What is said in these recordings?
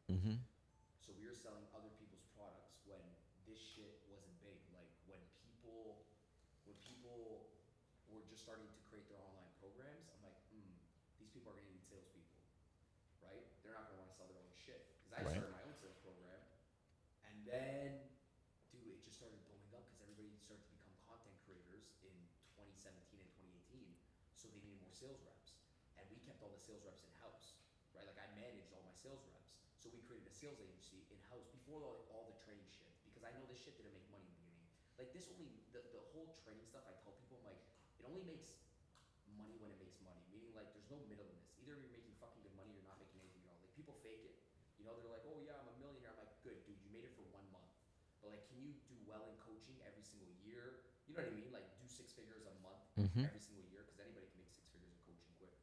Mm-hmm. So we were selling other people's products when this shit wasn't big. Like when people were just starting to create their online programs, I'm like, these people are gonna need salespeople, right? They're not gonna want to sell their own shit because I Right. started my own sales program, and then, dude, it just started blowing up because everybody started to become content creators in 2017 and 2018. So they needed more sales reps, and we kept all the sales reps in house, right? Like I managed all my sales reps, so we created a sales agency in house before all the training shit because I know this shit didn't make money in the beginning. Like this only the whole training stuff I tell people, I'm like, it only makes money when it makes money. Meaning like there's no middle in this. Either you're making fucking good money or you're not making anything at all. Like people fake it. You know, they're like, oh yeah, I'm a millionaire. I'm like, good, dude, you made it for 1 month. But like, can you do well in coaching every single year? You know what I mean? Like do 6 figures a month Mm-hmm. every single year because anybody can make 6 figures in coaching quick.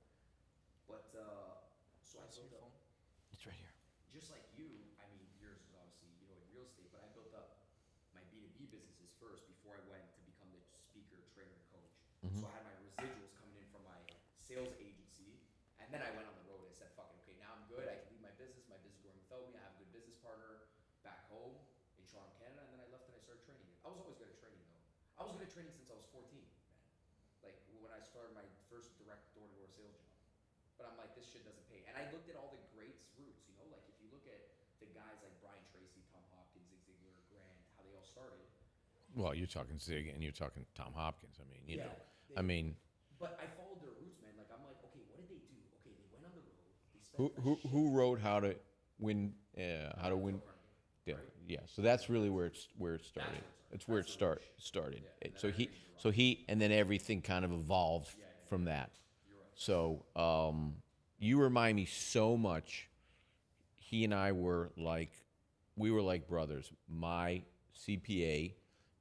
But so I Pass your built up phone. It's right here. just like you. I mean, yours is obviously in real estate, but I built up my B2B businesses first before I went to become the speaker, trainer, and coach. Mm-hmm. So I had my residuals coming in from my sales agency, and then I went on the road and said, "Fuck it, okay, now I'm good. I can leave my business. My business is growing without me. I have a good business partner back home in Toronto, Canada." And then I left and I started training. I was always good at training though. I was good at training since I was 14, man. Like when I started my first direct door-to-door sales job. But I'm like, this shit doesn't pay. And I looked at all the greats' roots, you know, like if you look at the guys like Brian Tracy, Tom Hopkins, Zig Ziglar, Grant, how they all started. Well, you're talking Zig and you're talking Tom Hopkins. I mean, you Yeah, know, I they. mean, But I followed their roots, man. Like I'm like, okay, what did they do? Okay, they went on the road. They spent who a who shit. who wrote how to win? How to Dale win? Carnegie, Yeah, right? yeah. So that's really where it That's started. where it started. It's where That's it the real shit. started. Yeah, and then So I he ran Gerard. so he and then everything kind of evolved Yeah, yeah, from yeah. that. You're right. So you remind me so much. He and I were like, we were like brothers. My CPA,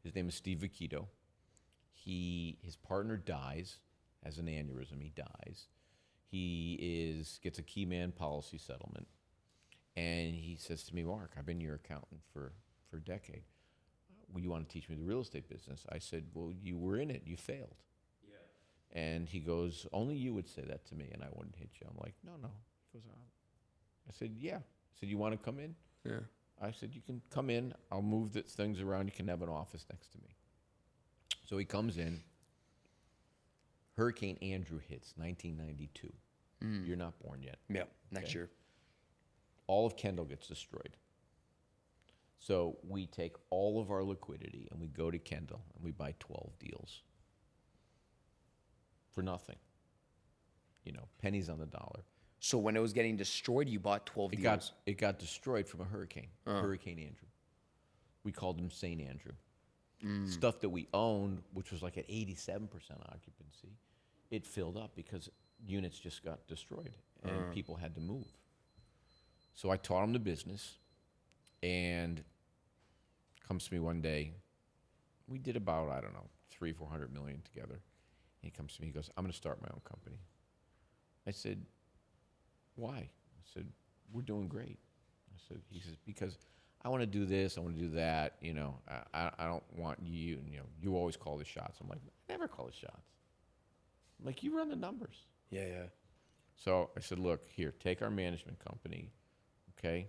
his name is Steve Vakito. His partner dies, has an aneurysm. He dies. Gets a key man policy settlement, and he says to me, Mark, I've been your accountant for a decade. Well, you want to teach me the real estate business? I said, well, you were in it. You failed. Yeah. And he goes, only you would say that to me, and I wouldn't hit you. I'm like, no, no. He goes, I said, yeah. I said, you want to come in? Yeah. I said, you can come in. I'll move the things around. You can have an office next to me. So he comes in. Hurricane Andrew hits, 1992. You're not born yet. Yeah. Next Okay. year. All of Kendall gets destroyed. So we take all of our liquidity and we go to Kendall and we buy 12 deals for nothing. You know, pennies on the dollar. So when it was getting destroyed, you bought 12 It deals. got destroyed from a hurricane, Hurricane Andrew. We called him Saint Andrew. Stuff that we owned, which was like at 87% occupancy, it filled up because units just got destroyed and people had to move. So I taught him the business, and comes to me one day. We did about, I don't know, 400 million together. And he comes to me, he goes, I'm going to start my own company. I said, why? I said, we're doing great. He says, because I want to do this, I want to do that. You know, I don't want you, and, you know, you always call the shots. I'm like, I never call the shots. I'm like, you run the numbers. Yeah, yeah. So I said, look, here, take our management company, okay?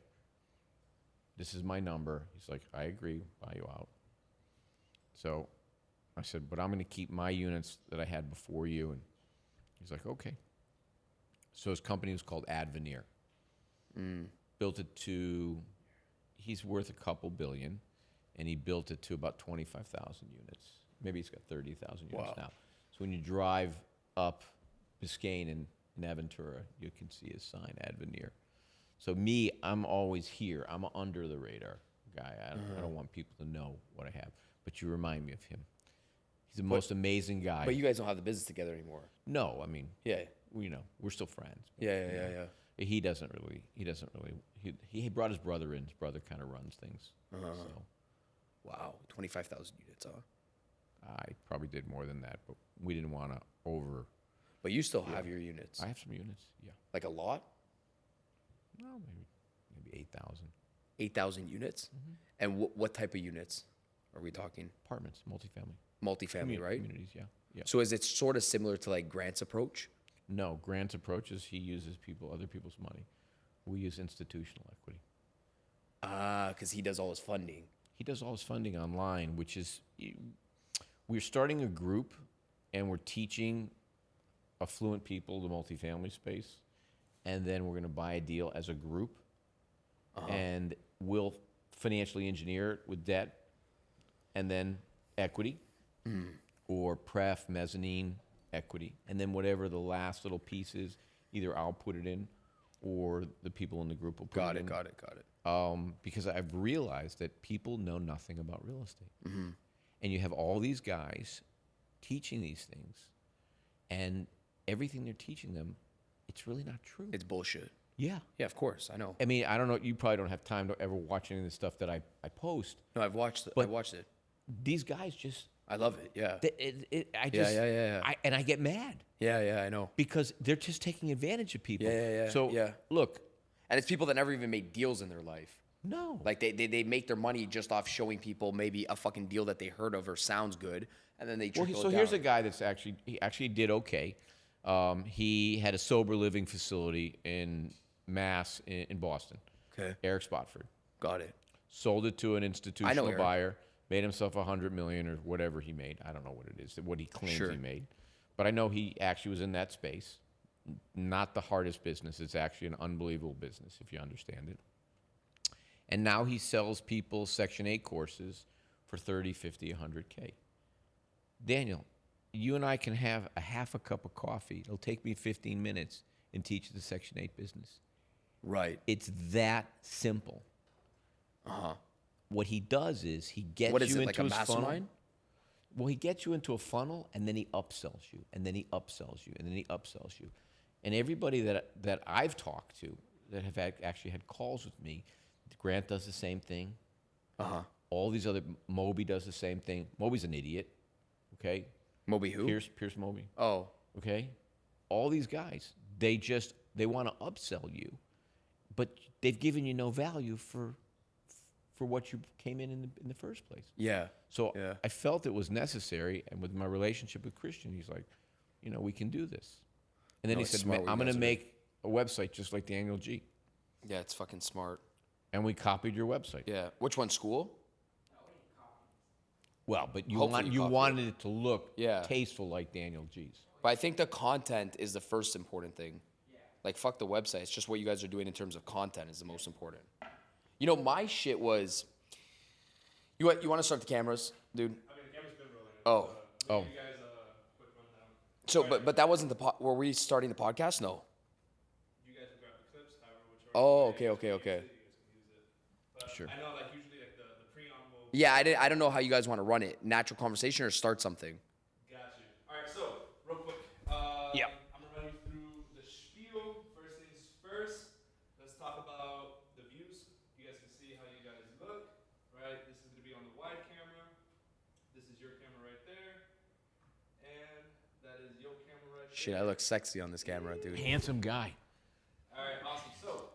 This is my number. He's like, I agree, buy you out. So I said, but I'm going to keep my units that I had before you. And he's like, okay. So his company was called Adveneer. Built it to, he's worth a couple billion, and he built it to about 25,000 units. Maybe he's got 30,000 units Wow. now. So when you drive up Biscayne in Aventura, you can see his sign, Adveneer. So me, I'm always here. I'm an under the radar guy. I don't want people to know what I have. But you remind me of him. He's the most amazing guy. But you guys don't have the business together anymore. No, I mean, Yeah. we're still friends. But, Yeah, yeah, you yeah, know, yeah. He doesn't really. He brought his brother in. His brother kind of runs things. So Wow. 25,000 units, huh? I probably did more than that, but we didn't want to over. But you still have your units. I have some units. Yeah. Like a lot? No, maybe 8,000 8,000 units? And what type of units are we talking? apartments, multifamily. Multifamily, right? Communities. Yeah. Yeah. So is it sort of similar to like Grant's approach? No, Grant's approaches. He uses other people's money. We use institutional equity. Because he does all his funding. He does all his funding online, which is, we're starting a group and we're teaching affluent people the multifamily space. And then we're going to buy a deal as a group. And we'll financially engineer it with debt and then equity or pref, mezzanine, equity. And then whatever the last little piece is, either I'll put it in or the people in the group will put it in. Got it. Because I've realized that people know nothing about real estate. And you have all these guys teaching these things, and everything they're teaching them, it's really not true. It's bullshit. Yeah. Yeah, of course. I know. I mean, I don't know. You probably don't have time to ever watch any of the stuff that I post. No, I've watched it. But I watched it. These guys just, I love it. Yeah. Yeah. I get mad Yeah, I know. because they're just taking advantage of people. Yeah. So look, And it's people that never even made deals in their life. no. Like they make their money just off showing people maybe a fucking deal that they heard of or sounds good, and then they trickle So it here's down. a guy that's actually did okay. He had a sober living facility in Mass in Boston. Okay. Eric Spotford Got it. sold it to an institutional Eric. buyer, made himself $100 million or whatever he made. I don't know what it is, what he claims Sure. he made, but I know he actually was in that space. Not the hardest business. It's actually an unbelievable business if you understand it. And now he sells people Section 8 courses for 30, 50, 100K. Daniel, you and I can have a half a cup of coffee. It'll take me 15 minutes and teach the Section 8 business. Right. It's that simple. What he does is he gets What is you it, into like a his funnel. mastermind? Well, he gets you into a funnel, and then he upsells you, and then he upsells you, and then he upsells you. And everybody that I've talked to that have actually had calls with me, Grant does the same thing. All these other, Moby does the same thing. Moby's an idiot, okay? Moby who? Pierce Moby, Oh. okay? All these guys, they want to upsell you, but they've given you no value for what you came in the first place. Yeah. So Yeah. I felt it was necessary, and with my relationship with Christian, he's like, we can do this. And then No, he it's said, smart what I'm you going guys to are make a website just like Daniel G. Yeah, it's fucking smart. And we copied your website. Yeah. Which one? School? Well, but you Hopefully you copied wanted it to look Yeah. tasteful like Daniel G's. But I think the content is the first important thing. Like, fuck the website. It's just what you guys are doing in terms of content is the most important. My shit was. You want to start the cameras, dude? I mean, the camera's been rolling. Oh. Oh. You guys, quick rundown. So, but that wasn't the were we starting the podcast? No. You guys can grab the clips, however, whichever. Oh, way okay. you guys can use it. But Sure. I know, like, usually, like, the preamble. Yeah, I don't know how you guys want to run it. Natural conversation or start something. Got you. All right, so, real quick. Yep. I'm going to run you through the spiel. First things first. Let's talk about the views. You guys can see how you guys look, right? This is going to be on the wide camera. This is your camera right there. And that is your camera right there. Shit, I look sexy on this camera, dude. Handsome guy. All right, awesome. So,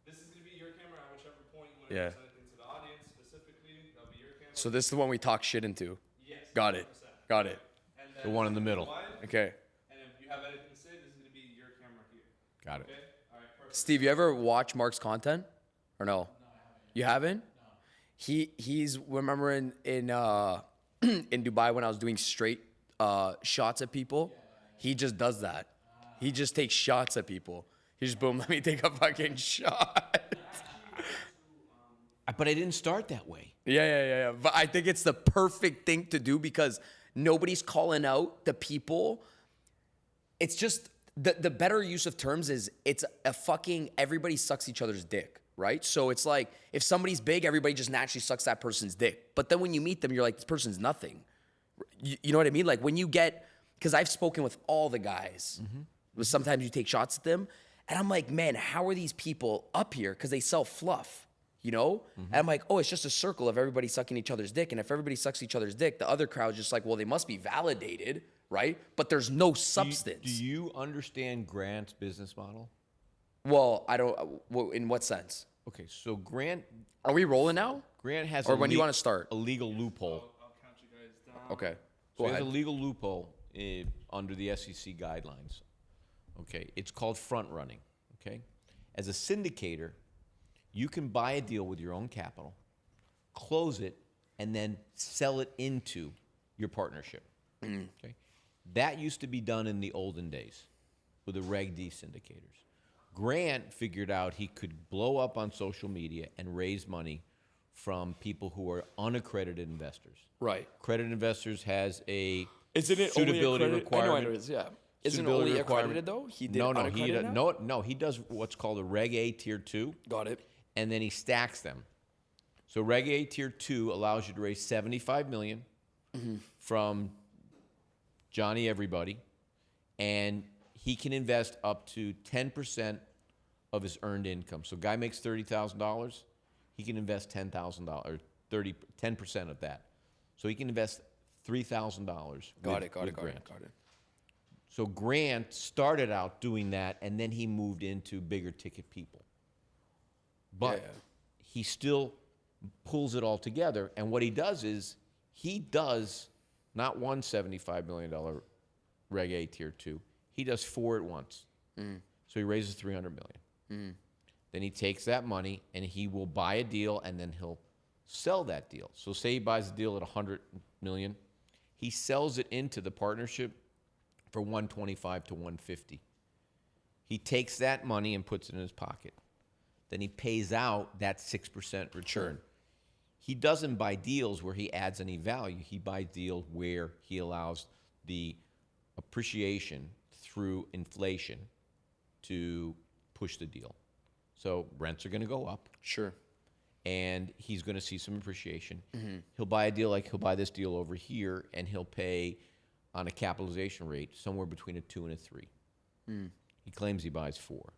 this is going to be your camera at whichever point you want to Yeah. present anything to the audience specifically. That'll be your camera. So this is the one we talk shit into. Yes. Got it. 100%. Got it. And The one in the middle. wide, Okay. And if you have anything to say, this is going to be your camera here. Got it. Okay? All right, perfect. Steve, you ever watch Mark's content or no? No, I haven't. You haven't? No. He's remember in in Dubai when I was doing straight shots at people. He just does that. He just takes shots at people. He just boom, let me take a fucking shot. But I didn't start that way. Yeah. But I think it's the perfect thing to do because nobody's calling out the people. It's just the better use of terms is it's a fucking everybody sucks each other's dick, right? So it's like if somebody's big, everybody just naturally sucks that person's dick. But then when you meet them, you're like, this person's nothing. You know what I mean? Like when you get, because I've spoken with all the guys. Sometimes you take shots at them, and I'm like, man, how are these people up here? Because they sell fluff, And I'm like, oh, it's just a circle of everybody sucking each other's dick. And if everybody sucks each other's dick, the other crowd's just like, well, they must be validated, right? But there's no substance. Do you understand Grant's business model? Well, I don't. Well, in what sense? Okay, so Grant Are we rolling now? has Or when do you wanna start? a legal loophole. I'll count you guys down. Okay. So Go there's ahead. a legal loophole under the SEC guidelines. Okay, it's called front running. Okay, as a syndicator, You can buy a deal with your own capital, close it, and then sell it into your partnership. Okay? That used to be done in the olden days with the Reg D syndicators. Grant figured out he could blow up on social media and raise money from people who are unaccredited investors. Right. Accredited investors has a Isn't it suitability only accredited? I know requirement. it is, yeah. Isn't it Suitability only requirement. accredited though? He did No, unaccredited now? no, he does what's called a Reg A Tier 2, Got it. and then he stacks them. So Reg A Tier 2 allows you to raise $75 million from Johnny Everybody, and he can invest up to 10% of his earned income. So guy makes $30,000, he can invest $10,000, 10% of that. So he can invest $3,000. Got it. So Grant started out doing that, and then he moved into bigger ticket people. But Yeah. he still pulls it all together, and what he does is he does not one $75 million Reg A Tier 2. He does 4 at once. So he raises $300 million. Then he takes that money, and he will buy a deal, and then he'll sell that deal. So say he buys a deal at $100 million. He sells it into the partnership for $125 to $150. He takes that money and puts it in his pocket. Then he pays out that 6% return. Sure. He doesn't buy deals where he adds any value. He buys deals where he allows the appreciation through inflation to push the deal. So rents are going to go up, Sure. and he's going to see some appreciation. He'll buy a deal like he'll buy this deal over here, and he'll pay on a capitalization rate somewhere between a 2 and a 3. He claims he buys 4.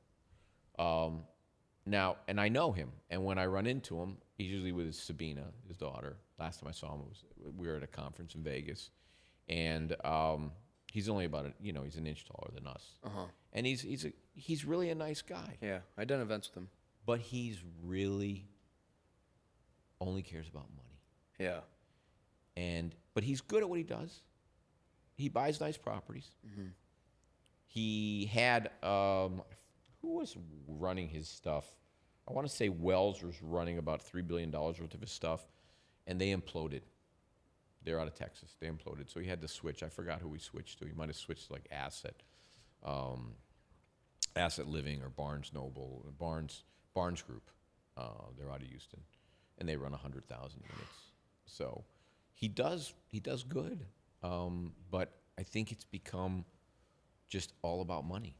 Now, and I know him, and when I run into him, he's usually with his Sabina, his daughter. Last time I saw him, we were at a conference in Vegas, and he's only about he's an inch taller than us, and he's really a nice guy. Yeah. I've done events with him. But he's really only cares about money. Yeah. But he's good at what he does. He buys nice properties. He had who was running his stuff? I want to say Wells was running about $3 billion worth of his stuff, and they imploded. They're out of Texas. They imploded, so he had to switch. I forgot who he switched to. He might have switched to like Asset Living or Barnes Noble, Barnes Group. They're out of Houston, and they run 100,000 units. So he does good, but I think it's become just all about money.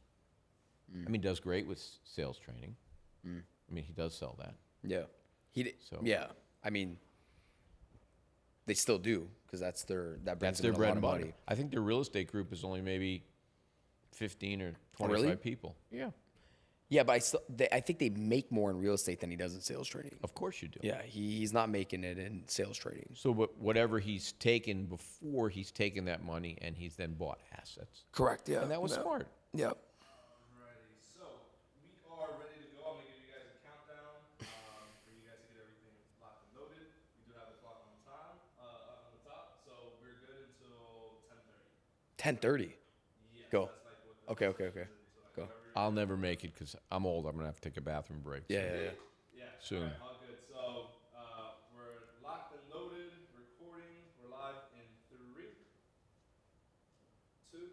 I mean, he does great with sales training. I mean, he does sell that. Yeah. So- Yeah. I mean, they still do because that brings That's them their in a bread lot and of butter. money. I think their real estate group is only maybe 15 or 25 really? people. Yeah, Yeah, but I think they make more in real estate than he does in sales trading. of course you do. Yeah, he's not making it in sales trading. So whatever he's taken before, he's taken that money and he's then bought assets. Correct. Yeah. And that was smart. Yeah. Alrighty, so we are ready to go. I'm gonna give you guys a countdown for you guys to get everything locked and loaded. We do have the clock on the top, so we're good until 10:30. 10:30. Yes, Go. that's like what the Okay. Go. I'll never make it because I'm old. I'm going to have to take a bathroom break. Yeah. Yeah, Soon. alright, all good. So we're locked and loaded, recording. We're live in 3, 2,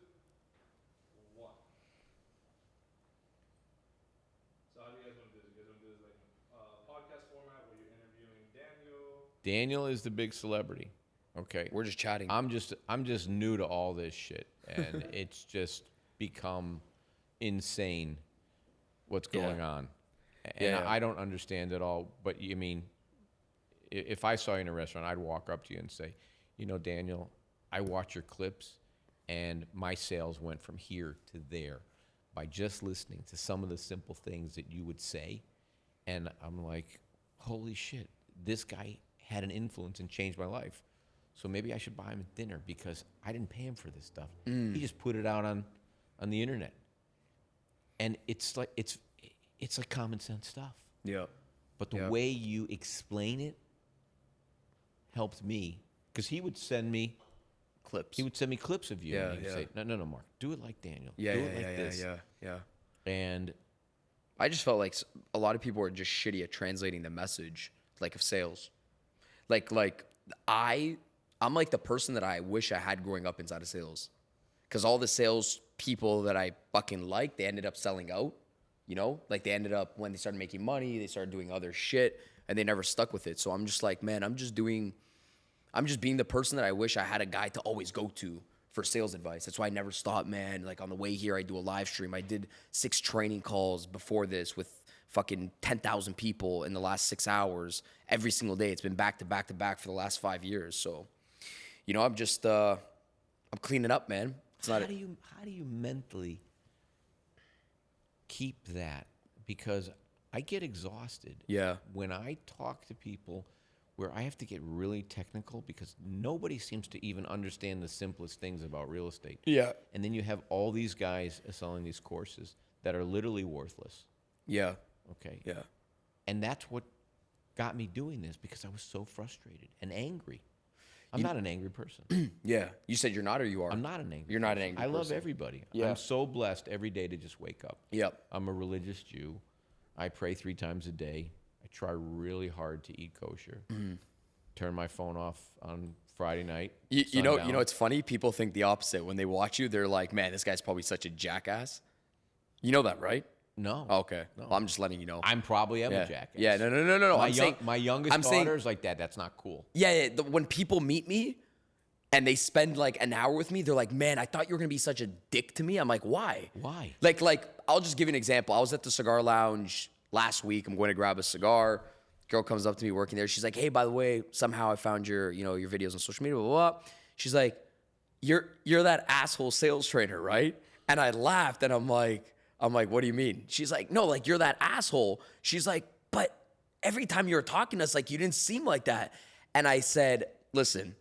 1. So how do you guys want to do this? You guys want to do this like in a podcast format where you're interviewing Daniel? Daniel is the big celebrity. Okay. We're just chatting. I'm just new to all this shit, and it's just become insane what's going on. And Yeah. I don't understand it all, but you mean, if I saw you in a restaurant, I'd walk up to you and say, Daniel, I watch your clips, and my sales went from here to there by just listening to some of the simple things that you would say. And I'm like, holy shit, this guy had an influence and changed my life. So maybe I should buy him a dinner because I didn't pay him for this stuff. He just put it out on the internet. And it's like common sense stuff. Yeah. But the way you explain it helped me, because he would send me Clips. clips of you. Yeah, And he'd say, no, Mark, do it like Daniel. Yeah. Do it like this. Yeah. And I just felt like a lot of people were just shitty at translating the message, like of sales. Like I'm like the person that I wish I had growing up inside of sales, because all the sales people that I fucking liked, they ended up selling out. You know, like they ended up, when they started making money, they started doing other shit, and they never stuck with it. So I'm just like, man, I'm just being the person that I wish I had a guy to always go to for sales advice. That's why I never stopped, man. Like on the way here, I do a live stream. I did 6 training calls before this with fucking 10,000 people in the last 6 hours every single day. It's been back to back to back for the last 5 years. So, you know, I'm just, I'm cleaning up, man. It's not. How do you mentally keep that? Because I get exhausted. Yeah. When I talk to people where I have to get really technical, because nobody seems to even understand the simplest things about real estate. Yeah. And then you have all these guys selling these courses that are literally worthless. Yeah. Okay. Yeah. And that's what got me doing this, because I was so frustrated and angry. I'm not an angry person. Yeah. You said you're not, or you are? I'm not an angry You're not an angry I love person. everybody. Yeah. I'm so blessed every day to just wake up. Yep. I'm a religious Jew. I pray 3 times a day. I try really hard to eat kosher. Turn my phone off on Friday night. You know, it's funny. People think the opposite when they watch you. They're like, "Man, this guy's probably such a jackass." You know that, right? No. Okay. No. Well, I'm just letting you know. I'm probably a Yeah. jackass. Yeah. No. My youngest I'm saying- daughter's like, Dad, that's not cool. Yeah. When people meet me and they spend like an hour with me, they're like, "Man, I thought you were gonna be such a dick to me." I'm like, "Why?" Why? Like I'll just give you an example. I was at the cigar lounge last week. I'm going to grab a cigar. Girl comes up to me working there. She's like, "Hey, by the way, somehow I found your videos on social media, blah, blah, blah." She's like, You're that asshole sales trainer, right?" And I laughed, and I'm like, "What do you mean?" She's like, "No, like you're that asshole." She's like, "But every time you were talking to us, like you didn't seem like that." And I said, "Listen,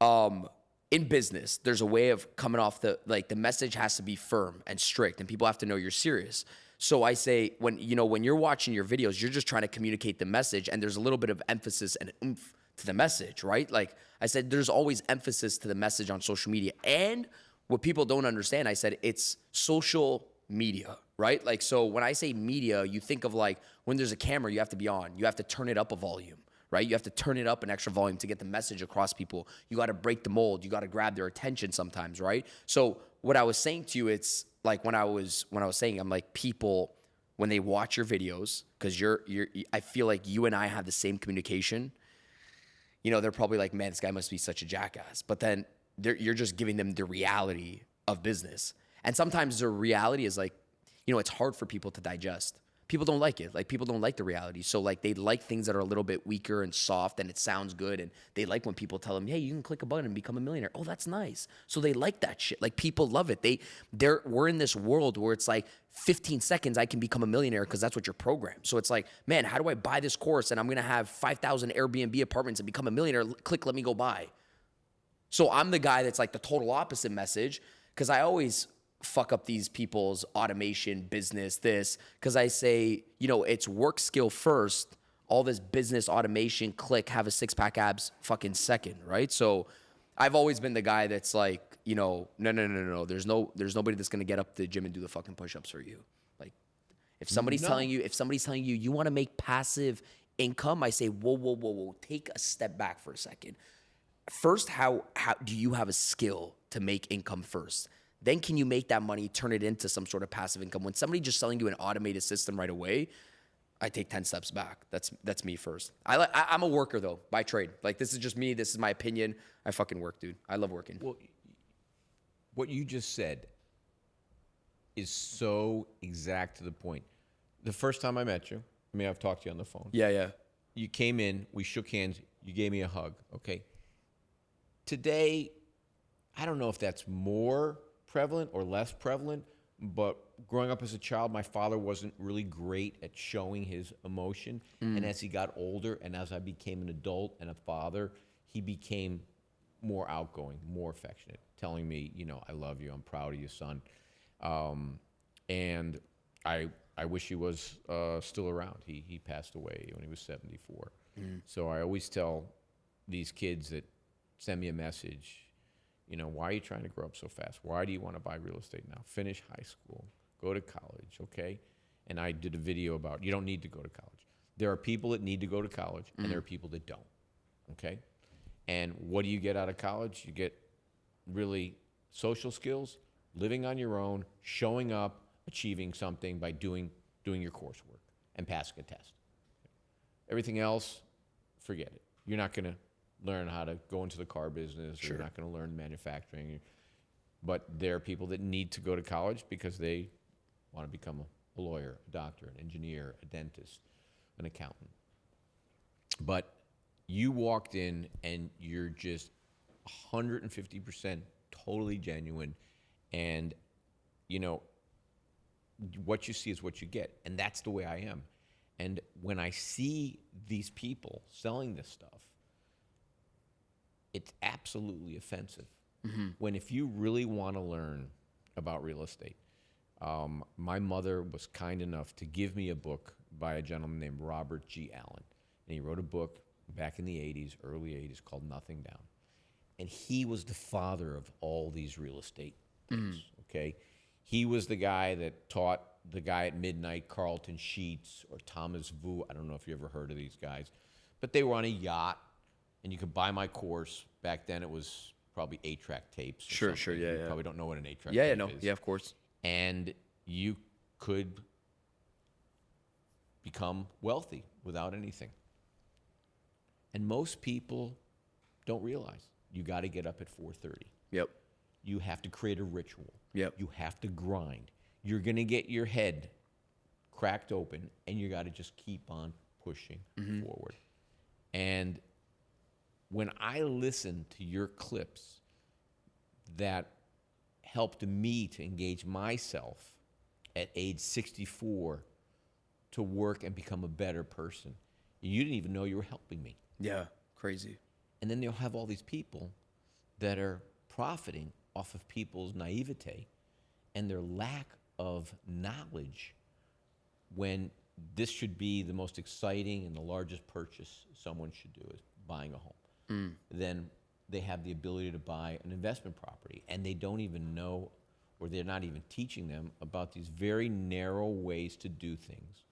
in business, there's a way of coming off the message has to be firm and strict, and people have to know you're serious." So I say, when you're watching your videos, you're just trying to communicate the message, and there's a little bit of emphasis and oomph to the message, right? Like I said, there's always emphasis to the message on social media. And what people don't understand, I said, it's social media, right? Like, so when I say media, you think of like when there's a camera, you have to be on, you have to turn it up a volume, right? You have to turn it up an extra volume to get the message across people. You got to break the mold. You got to grab their attention sometimes, right? So what I was saying to you, it's like when I was saying, I'm like, people, when they watch your videos, because I feel like you and I have the same communication, they're probably like, "Man, this guy must be such a jackass." But then you're just giving them the reality of business. And sometimes the reality is like, it's hard for people to digest. People don't like it. Like, people don't like the reality. So like, they like things that are a little bit weaker and soft, and it sounds good. And they like when people tell them, "Hey, you can click a button and become a millionaire." Oh, that's nice. So they like that shit. Like, people love it. We're in this world where it's like 15 seconds, I can become a millionaire, because that's what you're programmed. So it's like, man, how do I buy this course and I'm going to have 5,000 Airbnb apartments and become a millionaire? Click, let me go buy. So I'm the guy that's like the total opposite message, because I always fuck up these people's automation business, because I say, it's work skill first, all this business automation, click, have a 6-pack abs fucking second, right? So I've always been the guy that's like, no. There's nobody that's gonna get up to the gym and do the fucking push-ups for you. Like, if somebody's telling you, you want to make passive income, I say, whoa, take a step back for a second. First, how do you have a skill to make income first? Then can you make that money, turn it into some sort of passive income? When somebody just selling you an automated system right away, I take 10 steps back. That's me first. I'm a worker though, by trade. Like, this is just me. This is my opinion. I fucking work, dude. I love working. Well, what you just said is so exact to the point. The first time I met you, I've talked to you on the phone. Yeah. You came in, we shook hands, you gave me a hug, okay? Today, I don't know if that's more prevalent or less prevalent, but growing up as a child, my father wasn't really great at showing his emotion. And as he got older and as I became an adult and a father, he became more outgoing, more affectionate, telling me, "I love you, I'm proud of you, son." And I wish he was still around. He passed away when he was 74. So I always tell these kids that send me a message, "Why are you trying to grow up so fast? Why do you want to buy real estate now? Finish high school, go to college, okay? and I did a video about you don't need to go to college. There are people that need to go to college, and there are people that don't. Okay? And what do you get out of college? You get really social skills, living on your own, showing up, achieving something by doing your coursework and passing a test. Everything else, forget it. You're not going to learn how to go into the car business. Sure. You're not going to learn manufacturing. But there are people that need to go to college because they want to become a lawyer, a doctor, an engineer, a dentist, an accountant. But you walked in and you're just 150% totally genuine, and what you see is what you get, and that's the way I am. And when I see these people selling this stuff, it's absolutely offensive. When if you really want to learn about real estate, my mother was kind enough to give me a book by a gentleman named Robert G. Allen, and he wrote a book back in the 80s, early 80s, called Nothing Down. And he was the father of all these real estate things, okay? He was the guy that taught the guy at Midnight, Carlton Sheets, or Thomas Vu. I don't know if you ever heard of these guys. But they were on a yacht, and you could buy my course. Back then, it was probably 8-track tapes. Sure, yeah. You probably don't know what an 8-track tape is. Yeah, of course. And you could become wealthy without anything. And most people don't realize you got to get up at 4:30. Yep. You have to create a ritual. Yep. You have to grind. You're going to get your head cracked open, and you got to just keep on pushing forward. And when I listen to your clips that helped me to engage myself at age 64 to work and become a better person, you didn't even know you were helping me. Yeah, crazy. And then you'll have all these people that are profiting off of people's naivete and their lack of knowledge, when this should be the most exciting and the largest purchase someone should do, is buying a home. Then they have the ability to buy an investment property, and they don't even know, or they're not even teaching them about these very narrow ways to do things,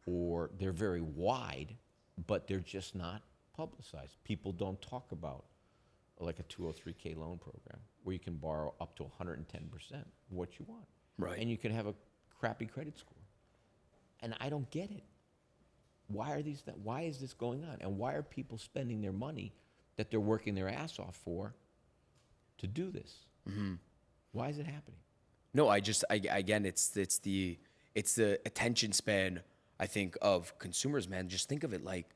or they're very wide, but they're just not publicized. People don't talk about like a 203K loan program where you can borrow up to 110% of what you want. Right. And you can have a crappy credit score. And I don't get it. Why is this going on? And why are people spending their money that they're working their ass off for to do this? Why is it happening? No, again, it's the attention span, I think, of consumers, man. Just think of it like,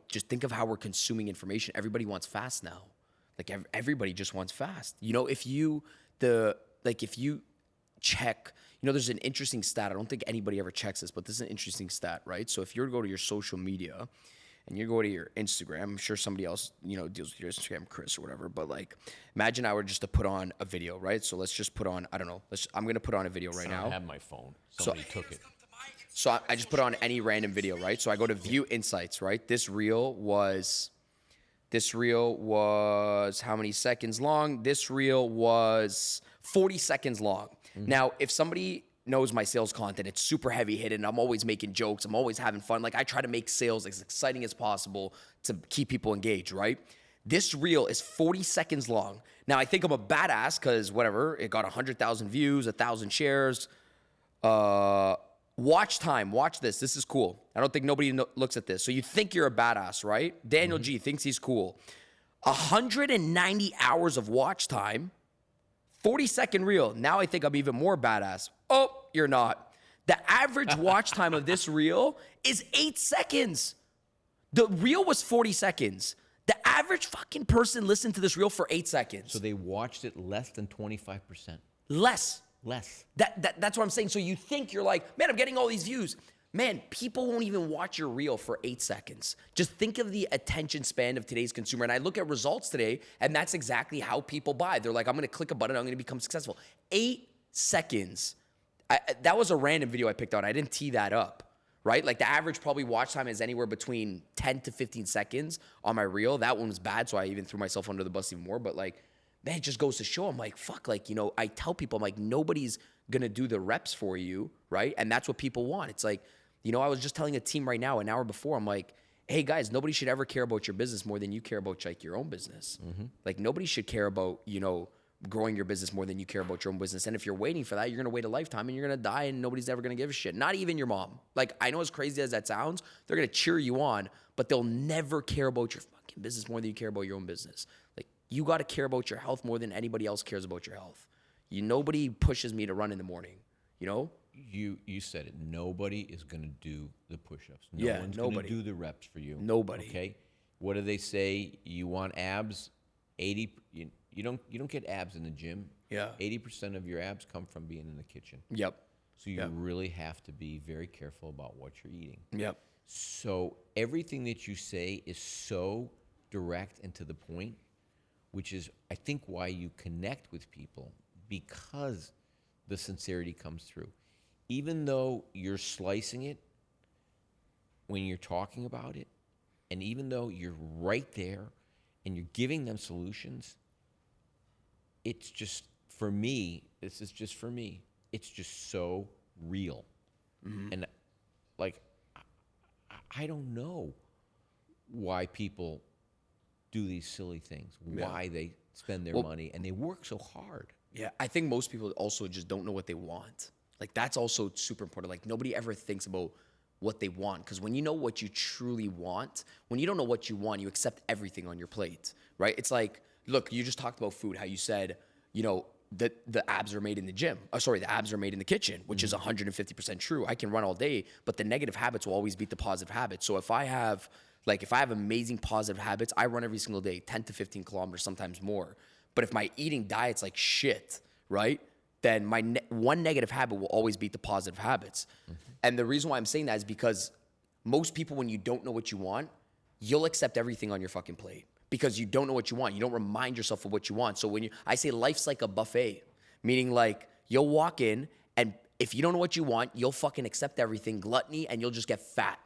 just think of how we're consuming information. Everybody wants fast now. Like everybody just wants fast. If you check, there's an interesting stat. I don't think anybody ever checks this, but this is an interesting stat, right? So if you were to go to your social media and you go to your Instagram, I'm sure somebody else, deals with your Instagram, Chris or whatever, but like, imagine I were just to put on a video, right? So let's just put on, I don't know, I'm going to put on a video right now. I have my phone. Somebody took it. So I just put on any random video, right? So I go to view insights, right? This reel was how many seconds long? This reel was 40 seconds long. Now, if somebody knows my sales content, it's super heavy hitting. I'm always making jokes. I'm always having fun. Like I try to make sales as exciting as possible to keep people engaged, right? This reel is 40 seconds long. Now, I think I'm a badass because whatever, it got 100,000 views, 1,000 shares. Watch time. Watch this. This is cool. I don't think nobody looks at this. So you think you're a badass, right? Daniel G thinks he's cool. 190 hours of watch time. 40-second reel. Now I think I'm even more badass. Oh, you're not. The average watch time of this reel is 8 seconds. The reel was 40 seconds. The average fucking person listened to this reel for 8 seconds. So they watched it less than 25%. Less. That's what I'm saying. So you think you're like, man, I'm getting all these views. Man, people won't even watch your reel for 8 seconds. Just think of the attention span of today's consumer. And I look at results today, and that's exactly how people buy. They're like, I'm going to click a button, I'm going to become successful. 8 seconds. That was a random video I picked out. I didn't tee that up, right? Like the average probably watch time is anywhere between 10 to 15 seconds on my reel. That one was bad, so I even threw myself under the bus even more. But like, man, it just goes to show, I'm like, fuck, like, I tell people, I'm like, nobody's gonna do the reps for you, right? And that's what people want. It's like, I was just telling a team right now an hour before, I'm like, hey guys, nobody should ever care about your business more than you care about like your own business. Like nobody should care about, growing your business more than you care about your own business. And if you're waiting for that, you're gonna wait a lifetime and you're gonna die and nobody's ever gonna give a shit. Not even your mom. Like, I know as crazy as that sounds, they're gonna cheer you on, but they'll never care about your fucking business more than you care about your own business. Like, you gotta care about your health more than anybody else cares about your health. Nobody pushes me to run in the morning, You said it. Nobody is gonna do the push-ups. Yeah, One's nobody. gonna do the reps for you. Nobody. Okay. What do they say? You want abs? 80. You don't get abs in the gym. Yeah. 80% of your abs come from being in the kitchen. Yep. So you really have to be very careful about what you're eating. Yep. So everything that you say is so direct and to the point, which is, I think, why you connect with people, because the sincerity comes through. Even though you're slicing it when you're talking about it, and even though you're right there and you're giving them solutions, it's just, for me, this is just for me, it's just so real. And like, I don't know why people do these silly things, why they spend their money, and they work so hard. Yeah, I think most people also just don't know what they want. Like, that's also super important. Like, nobody ever thinks about what they want. Because when you know what you truly want, when you don't know what you want, you accept everything on your plate, right? It's like, look, you just talked about food, how you said, the abs are made in the gym. Oh, sorry, the abs are made in the kitchen, which is 150% true. I can run all day, but the negative habits will always beat the positive habits. So if I have amazing positive habits, I run every single day, 10 to 15 kilometers, sometimes more. But if my eating diet's like shit, right, then my one negative habit will always beat the positive habits. And the reason why I'm saying that is because most people, when you don't know what you want, you'll accept everything on your fucking plate because you don't know what you want. You don't remind yourself of what you want. So I say life's like a buffet, meaning like you'll walk in and if you don't know what you want, you'll fucking accept everything, gluttony, and you'll just get fat.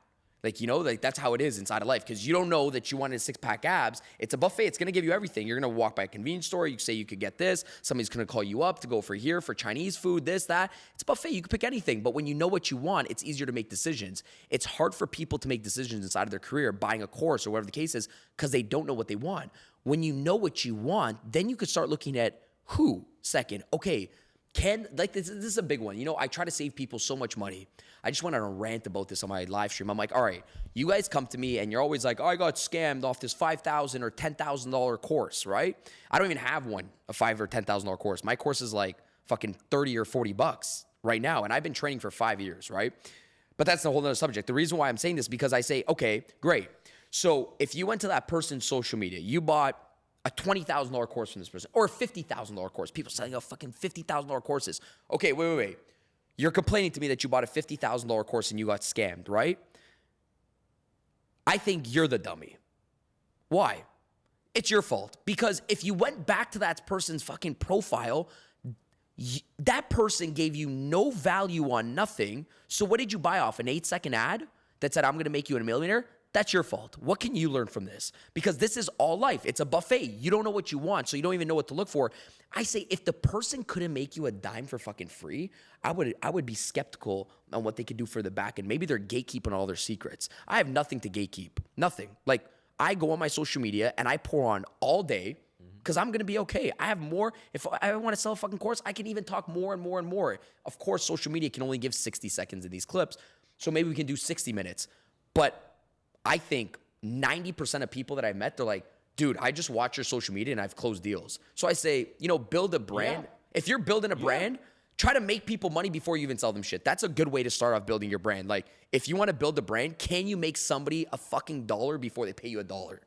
Like, that's how it is inside of life. Because you don't know that you wanted a 6-pack abs. It's a buffet. It's going to give you everything. You're going to walk by a convenience store. You say you could get this. Somebody's going to call you up to go for Chinese food, this, that. It's a buffet. You can pick anything. But when you know what you want, it's easier to make decisions. It's hard for people to make decisions inside of their career, buying a course or whatever the case is, because they don't know what they want. When you know what you want, then you could start looking at who. Second, okay, this is a big one. I try to save people so much money. I just went on a rant about this on my live stream. I'm like, all right, you guys come to me and you're always like, oh, I got scammed off this $5,000 or $10,000 course, right? I don't even have a $5,000 or $10,000 course. My course is like fucking 30 or 40 bucks right now. And I've been training for 5 years, right? But that's a whole other subject. The reason why I'm saying this is because I say, okay, great. So if you went to that person's social media, you bought a $20,000 course from this person or a $50,000 course. People selling out fucking $50,000 courses. Okay, wait. You're complaining to me that you bought a $50,000 course and you got scammed, right? I think you're the dummy. Why? It's your fault. Because if you went back to that person's fucking profile, that person gave you no value on nothing. So what did you buy off? An 8-second ad that said, I'm going to make you a millionaire? That's your fault. What can you learn from this? Because this is all life. It's a buffet. You don't know what you want, so you don't even know what to look for. I say if the person couldn't make you a dime for fucking free, I would be skeptical on what they could do for the back end. Maybe they're gatekeeping all their secrets. I have nothing to gatekeep. Nothing. Like, I go on my social media and I pour on all day because I'm going to be okay. I have more. If I want to sell a fucking course, I can even talk more and more and more. Of course, social media can only give 60 seconds in these clips, so maybe we can do 60 minutes. But I think 90% of people that I've met, they're like, dude, I just watch your social media and I've closed deals. So I say, build a brand. Yeah. If you're building a brand, try to make people money before you even sell them shit. That's a good way to start off building your brand. Like, if you want to build a brand, can you make somebody a fucking dollar before they pay you $1?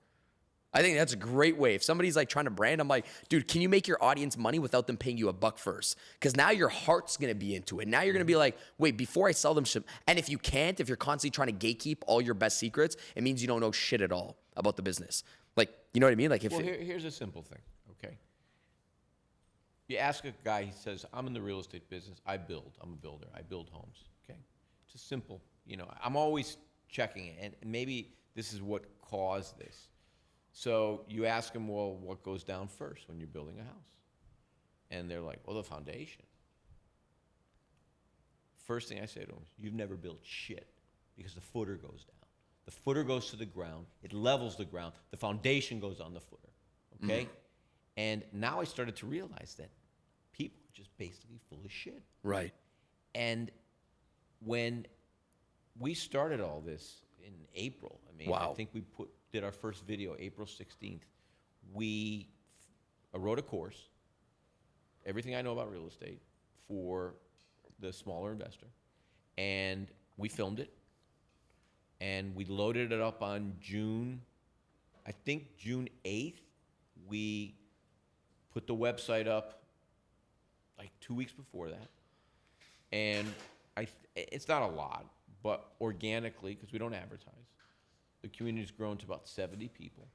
I think that's a great way. If somebody's like trying to brand, I'm like, dude, can you make your audience money without them paying you $1 first? Because now your heart's going to be into it. Now you're going to be like, wait, before I sell them shit. And if you can't, if you're constantly trying to gatekeep all your best secrets, it means you don't know shit at all about the business. Like, you know what I mean? Like, here's a simple thing, okay? You ask a guy, he says, I'm in the real estate business. I'm a builder. I build homes, okay? It's just simple. I'm always checking it. And maybe this is what caused this. So you ask them, well, what goes down first when you're building a house? And they're like, well, the foundation. First thing I say to him, you've never built shit because the footer goes down. The footer goes to the ground. It levels the ground. The foundation goes on the footer, okay? And now I started to realize that people are just basically full of shit. Right. And when we started all this in April, I mean, Wow. I think we did our first video April 16th. I wrote a course, everything I know about real estate for the smaller investor, and we filmed it, and we loaded it up on June 8th. We put the website up like 2 weeks before that, and it's not a lot, but organically, because we don't advertise, the community's grown to about 70 people.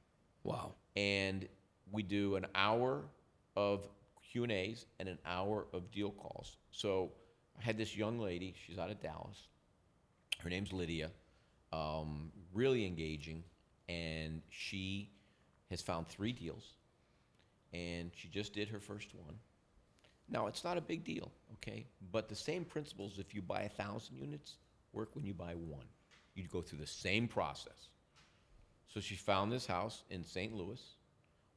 Wow. And we do an hour of Q&As and an hour of deal calls. So I had this young lady, she's out of Dallas. Her name's Lydia, really engaging, and she has found 3 deals, and she just did her first one. Now, it's not a big deal, okay? But the same principles, if you buy 1,000 units, work when you buy 1. You'd go through the same process. So she found this house in St. Louis,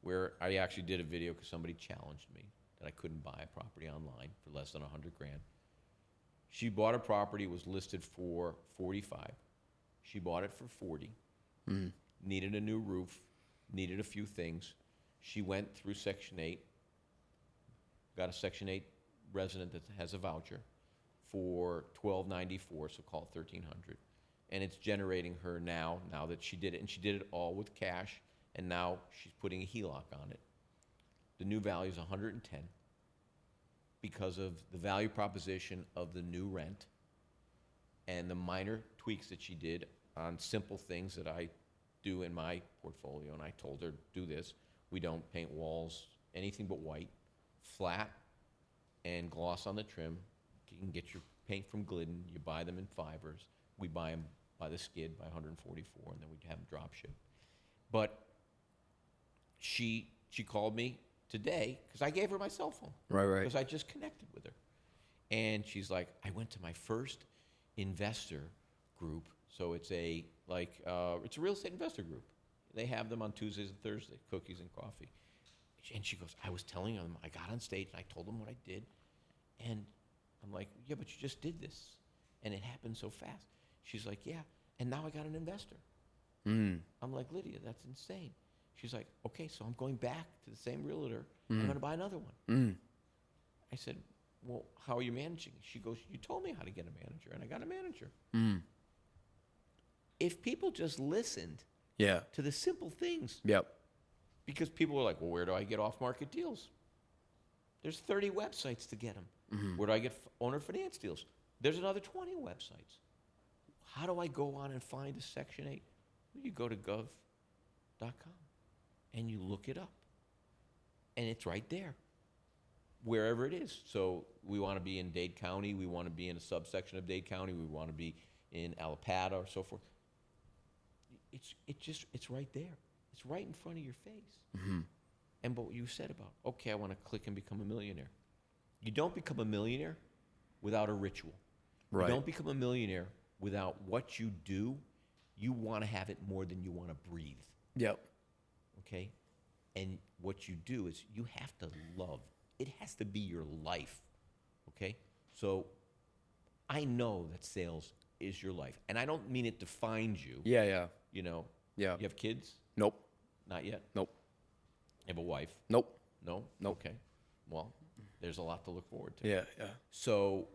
where I actually did a video because somebody challenged me that I couldn't buy a property online for less than $100,000. She bought a property, was listed for 45. She bought it for 40. Needed a new roof, needed a few things. She went through Section 8, got a Section 8 resident that has a voucher for $1,294, so call it $1,300. And it's generating her now that she did it, and she did it all with cash, and now she's putting a HELOC on it. The new value is 110 because of the value proposition of the new rent and the minor tweaks that she did on simple things that I do in my portfolio. And I told her, do this. We don't paint walls anything but white, flat, and gloss on the trim. You can get your paint from Glidden. You buy them in fibers. We buy them by the skid by 144, and then we'd have them drop ship. But she called me today because I gave her my cell phone. Right. Because I just connected with her. And she's like, I went to my first investor group. So it's a real estate investor group. They have them on Tuesdays and Thursdays, cookies and coffee. And she goes, I was telling them, I got on stage and I told them what I did. And I'm like, yeah, but you just did this. And it happened so fast. She's like, yeah, and now I got an investor. I'm like, Lydia, that's insane. She's like, okay, so I'm going back to the same realtor. I'm going to buy another one. I said, well, how are you managing? She goes, you told me how to get a manager, and I got a manager. If people just listened to the simple things, because people were like, well, where do I get off-market deals? There's 30 websites to get them. Where do I get owner finance deals? There's another 20 websites. How do I go on and find a Section 8? Well, you go to gov.com and you look it up. And it's right there, wherever it is. So we want to be in Dade County. We want to be in a subsection of Dade County. We want to be in Allapattah or so forth. It's right there. It's right in front of your face. And what you said about, okay, I want to click and become a millionaire. You don't become a millionaire without a ritual. Right. You don't become a millionaire without what you do. You want to have it more than you want to breathe. Okay? And what you do is you have to love. It has to be your life. Okay? So I know that sales is your life. And I don't mean it defines you. You know? You have kids? Nope. Not yet? Nope. You have a wife? Nope. No? Nope. Okay. Well, there's a lot to look forward to. So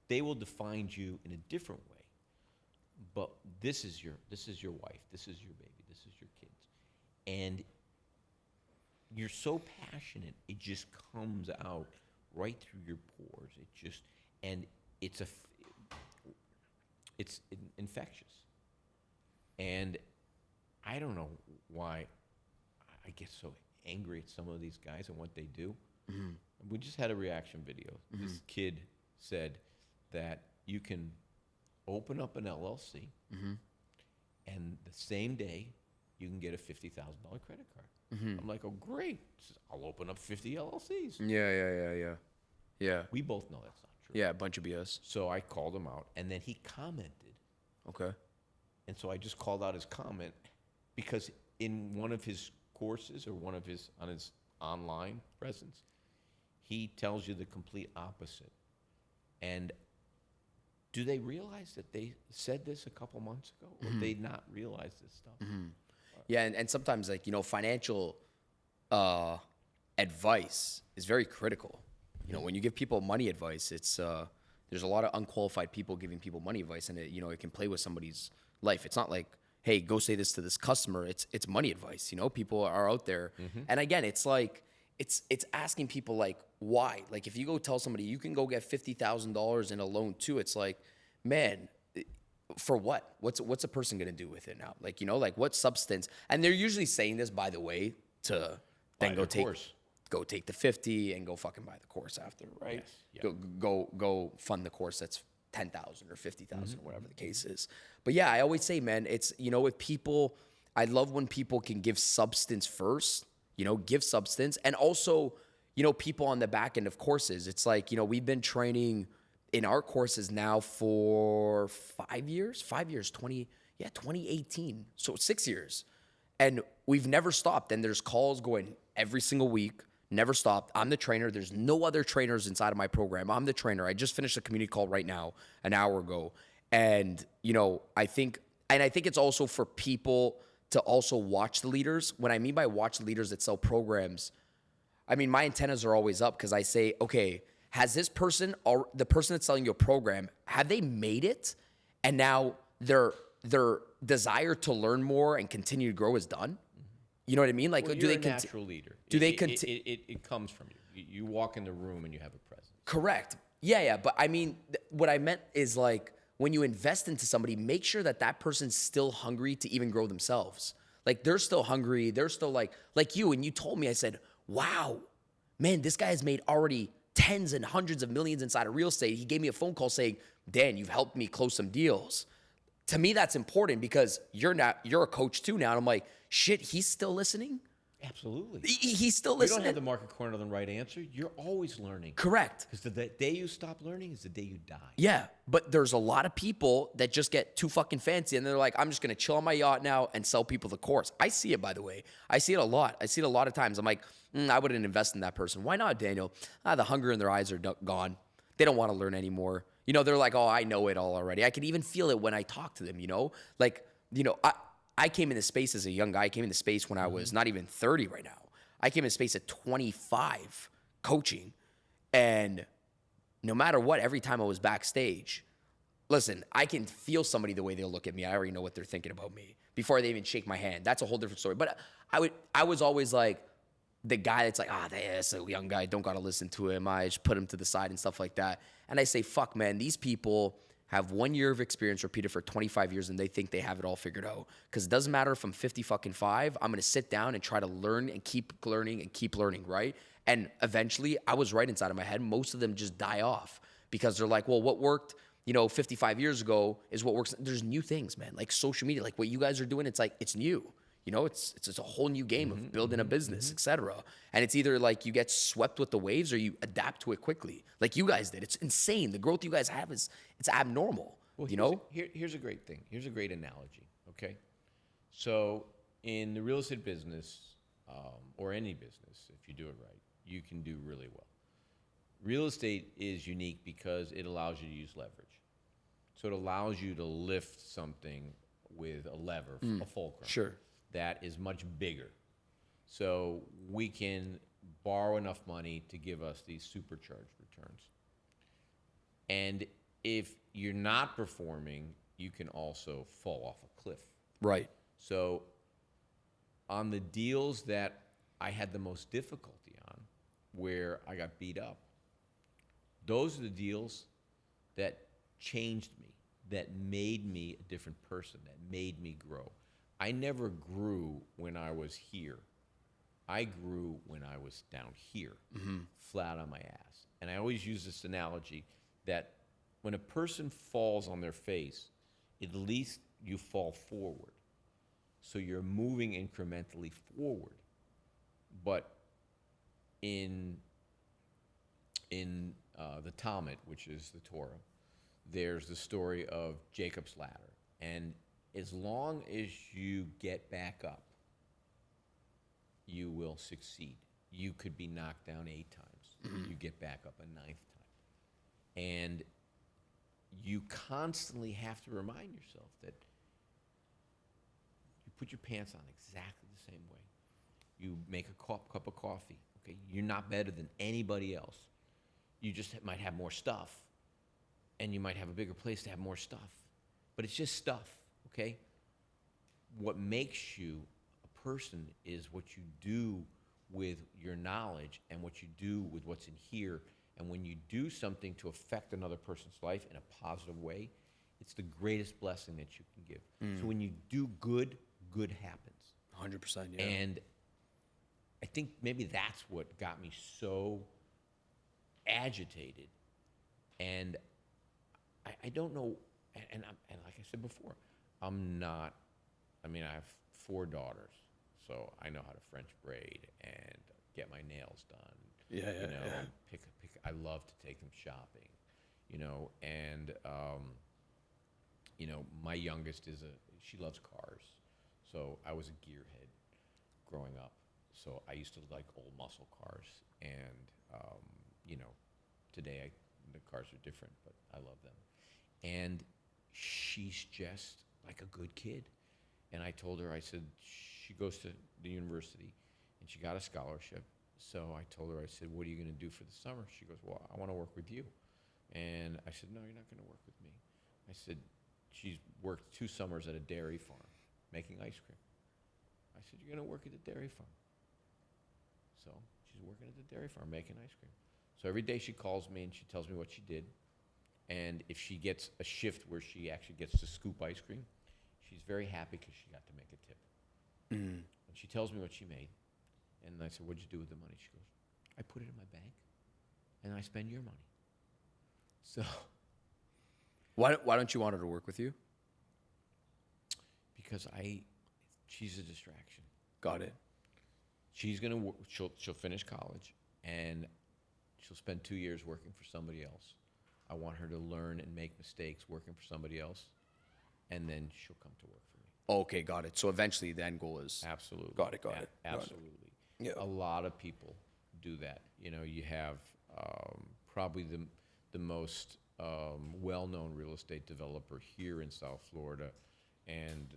they will define you in a different way. But this is your wife, this is your baby, this is your kids. And you're so passionate, it just comes out right through your pores. It's infectious. And I don't know why I get so angry at some of these guys and what they do. We just had a reaction video. This kid said that you can open up an LLC and the same day you can get a $50,000 credit card. I'm like, oh, great. I'll open up 50 LLCs. Yeah. We both know that's not true. Yeah, a bunch of BS. So I called him out, and then he commented. Okay. And so I just called out his comment because in one of his courses or on his online presence, he tells you the complete opposite. And do they realize that they said this a couple months ago, or they not realize this stuff? Yeah, and sometimes like, financial advice is very critical. When you give people money advice, it's there's a lot of unqualified people giving people money advice, and it can play with somebody's life. It's not like, hey, go say this to this customer. It's money advice. People are out there, and again, it's like it's asking people like why. Like if you go tell somebody you can go get $50,000 in a loan too, it's like, man, for what? What's a person gonna do with it now? Like like what substance? And they're usually saying this, by the way, to then go take the 50 and go fucking buy the course after, right? Yes. Yeah. Go fund the course that's 10,000 or 50,000, whatever the case is. But yeah, I always say, man, it's with people, I love when people can give substance first, give substance, and also people on the back end of courses. It's like we've been training in our courses now for 5 years, 2018, so 6 years, and we've never stopped. And there's calls going every single week. Never stopped. I'm the trainer. There's no other trainers inside of my program. I'm the trainer. I just finished a community call right now, an hour ago. And, I think it's also for people to also watch the leaders. When I mean by watch the leaders that sell programs, I mean, my antennas are always up because I say, okay, has this person, or the person that's selling you a program, have they made it? And now their desire to learn more and continue to grow is done? You know what I mean? Like, Well, do you're they a natural leader? Do they It comes from you. You walk in the room and you have a presence. Correct. Yeah. But I mean, what I meant is like when you invest into somebody, make sure that person's still hungry to even grow themselves. Like they're still hungry. They're still like you. And you told me, I said, wow, man, this guy has made already tens and hundreds of millions inside of real estate. He gave me a phone call saying, Dan, you've helped me close some deals. To me, that's important because you're a coach too now. And I'm like, shit, he's still listening? Absolutely. He's still You listening. don't have the market corner on the right answer. You're always learning. Correct. Because the day you stop learning is the day you die. Yeah, but there's a lot of people that just get too fucking fancy and they're like, I'm just going to chill on my yacht now and sell people the course. I see it, by the way. I see it a lot. I see it a lot of times. I'm like, I wouldn't invest in that person. Why not, Daniel? The hunger in their eyes are gone. They don't want to learn anymore. They're like, oh, I know it all already. I can even feel it when I talk to them, I came into space as a young guy. I came into space when I was not even 30 right now. I came into space at 25 coaching. And no matter what, every time I was backstage, listen, I can feel somebody the way they'll look at me. I already know what they're thinking about me before they even shake my hand. That's a whole different story. But I was always like the guy that's like, that's a young guy. Don't got to listen to him. I just put him to the side and stuff like that. And I say, fuck, man, these people have 1 year of experience repeated for 25 years and they think they have it all figured out. Because it doesn't matter if I'm 50 fucking 5, I'm going to sit down and try to learn and keep learning, right? And eventually, I was right inside of my head. Most of them just die off because they're like, well, what worked, 55 years ago is what works. There's new things, man, like social media, like what you guys are doing. It's like, it's new. It's a whole new game of building a business, etc. And it's either like you get swept with the waves or you adapt to it quickly, like you guys did. It's insane. The growth you guys have it's abnormal. Well, here's a great thing. Here's a great analogy. Okay, so in the real estate business or any business, if you do it right, you can do really well. Real estate is unique because it allows you to use leverage. So it allows you to lift something with a lever, a fulcrum. Sure. That is much bigger. So we can borrow enough money to give us these supercharged returns. And if you're not performing, you can also fall off a cliff. Right. So on the deals that I had the most difficulty on, where I got beat up, those are the deals that changed me, that made me a different person, that made me grow. I never grew when I was here. I grew when I was down here, flat on my ass. And I always use this analogy that when a person falls on their face, at least you fall forward. So you're moving incrementally forward. But in the Talmud, which is the Torah, there's the story of Jacob's ladder. And as long as you get back up, you will succeed. You could be knocked down 8 times. You get back up a 9th time. And you constantly have to remind yourself that you put your pants on exactly the same way. You make a cup of coffee, okay? You're not better than anybody else. You just might have more stuff, and you might have a bigger place to have more stuff. But it's just stuff, okay? What makes you a person is what you do with your knowledge and what you do with what's in here. And when you do something to affect another person's life in a positive way, it's the greatest blessing that you can give. So when you do good, good happens. 100%, yeah. And I think maybe that's what got me so agitated. And I don't know, and like I said before, I'm not, I mean, I have 4 daughters, so I know how to French braid and get my nails done. Yeah, You know, I love to take them shopping, you know, and, you know, my youngest she loves cars. So I was a gearhead growing up. So I used to like old muscle cars. And, you know, today the cars are different, but I love them. And she's just like a good kid. And I told her, I said, she goes to the university and she got a scholarship. So I told her, I said, what are you going to do for the summer? She goes, well, I want to work with you. And I said, no, you're not going to work with me. I said, she's worked 2 summers at a dairy farm making ice cream. I said, you're going to work at the dairy farm. So she's working at the dairy farm making ice cream. So every day she calls me and she tells me what she did. And if she gets a shift where she actually gets to scoop ice cream, she's very happy because she got to make a tip. And she tells me what she made. And I said, what'd you do with the money? She goes, I put it in my bank and I spend your money. So Why don't you want her to work with you? because she's a distraction. Got it. She's gonna she'll finish college and she'll spend 2 years working for somebody else. I want her to learn and make mistakes working for somebody else, and then she'll come to work for me. Okay, got it. So eventually the end goal is... Absolutely. Got it. Absolutely. Yeah. A lot of people do that. You know, you have probably the most well-known real estate developer here in South Florida, and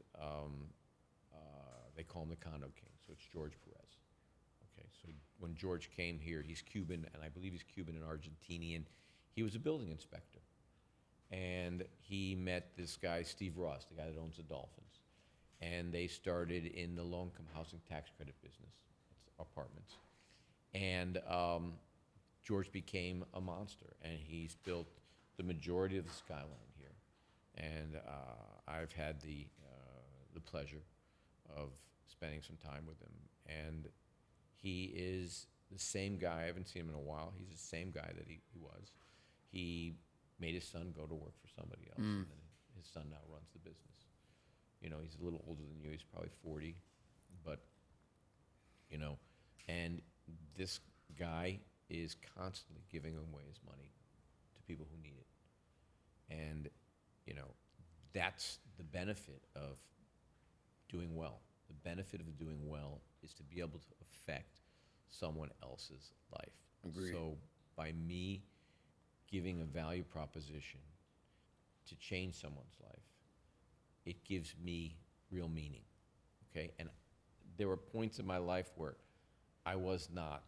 they call him the Condo King. So it's George Perez. Okay, so when George came here, he's Cuban, and I believe he's Cuban and Argentinian. He was a building inspector, and he met this guy, Steve Ross, the guy that owns the Dolphins, and they started in the low-income housing tax credit business. It's apartments, and George became a monster, and he's built the majority of the skyline here, and I've had the pleasure of spending some time with him, and he is the same guy. I haven't seen him in a while. He's the same guy that he was. He made his son go to work for somebody else, and then his son now runs the business. You know, he's a little older than you. He's probably 40, but, you know, and this guy is constantly giving away his money to people who need it. And, you know, that's the benefit of doing well. The benefit of doing well is to be able to affect someone else's life. Agreed. So by me giving a value proposition to change someone's life, it gives me real meaning, okay? And there were points in my life where I was not,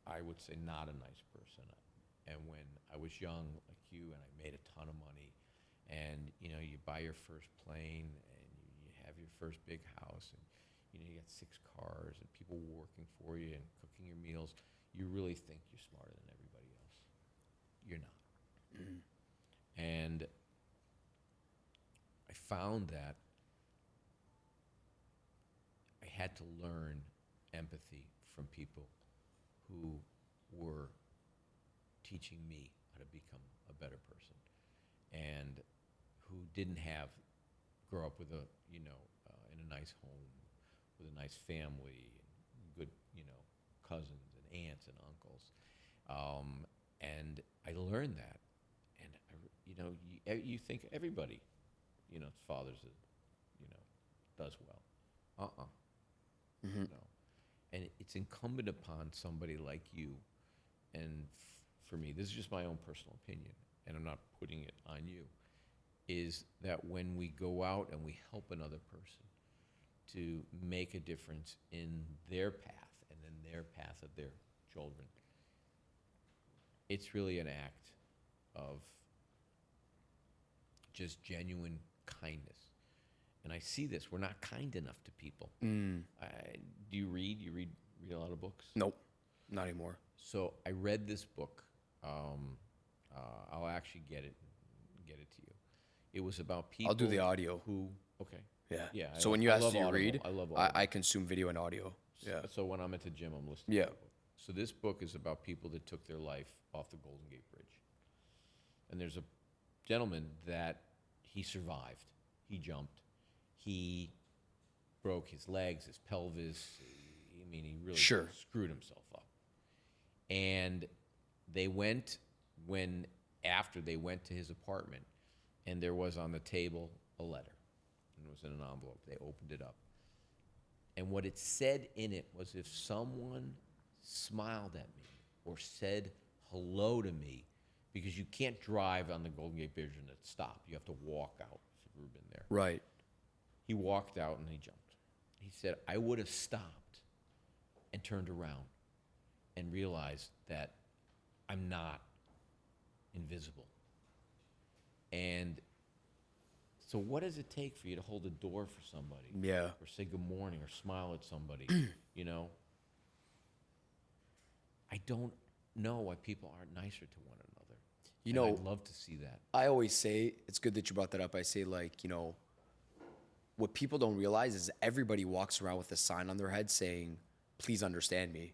I would say, not a nice person. And when I was young, like you, and I made a ton of money, and, you know, you buy your first plane, and you have your first big house, and, you know, you got 6 cars, and people working for you and cooking your meals, you really think you're smarter than everybody else. You're not. And I found that I had to learn empathy from people who were teaching me how to become a better person, and who didn't grow up with in a nice home, with a nice family, and good, you know, cousins and aunts and uncles. And I learned that. And, you think everybody, fathers, does well. No. And it's incumbent upon somebody like you, and for me, this is just my own personal opinion, and I'm not putting it on you, is that when we go out and we help another person to make a difference in their path and in their path of their children, it's really an act of just genuine kindness. And I see this. We're not kind enough to people. Do you read? You read a lot of books? Nope, not anymore. So I read this book. I'll actually get it to you. It was about people. I'll do the audio. Okay. Yeah. Yeah. So when you ask, do you Audible. read? I love Audible. I consume video and audio. Yeah. So when I'm at the gym, I'm listening Yeah. to the book. So this book is about people that took their life off the Golden Gate Bridge. And there's a gentleman that he survived. He jumped. He broke his legs, his pelvis. He really screwed himself up. And after they went to his apartment, and there was on the table a letter. And it was in an envelope. They opened it up. And what it said in it was, if someone smiled at me or said hello to me, because you can't drive on the Golden Gate Bridge and stop. You have to walk out, if you've ever been there. Right. He walked out and he jumped. He said, I would have stopped and turned around and realized that I'm not invisible. And so what does it take for you to hold a door for somebody? Yeah. Or say good morning or smile at somebody, I don't know why people aren't nicer to one another. I'd love to see that. I always say, it's good that you brought that up. I say, what people don't realize is everybody walks around with a sign on their head saying, please understand me.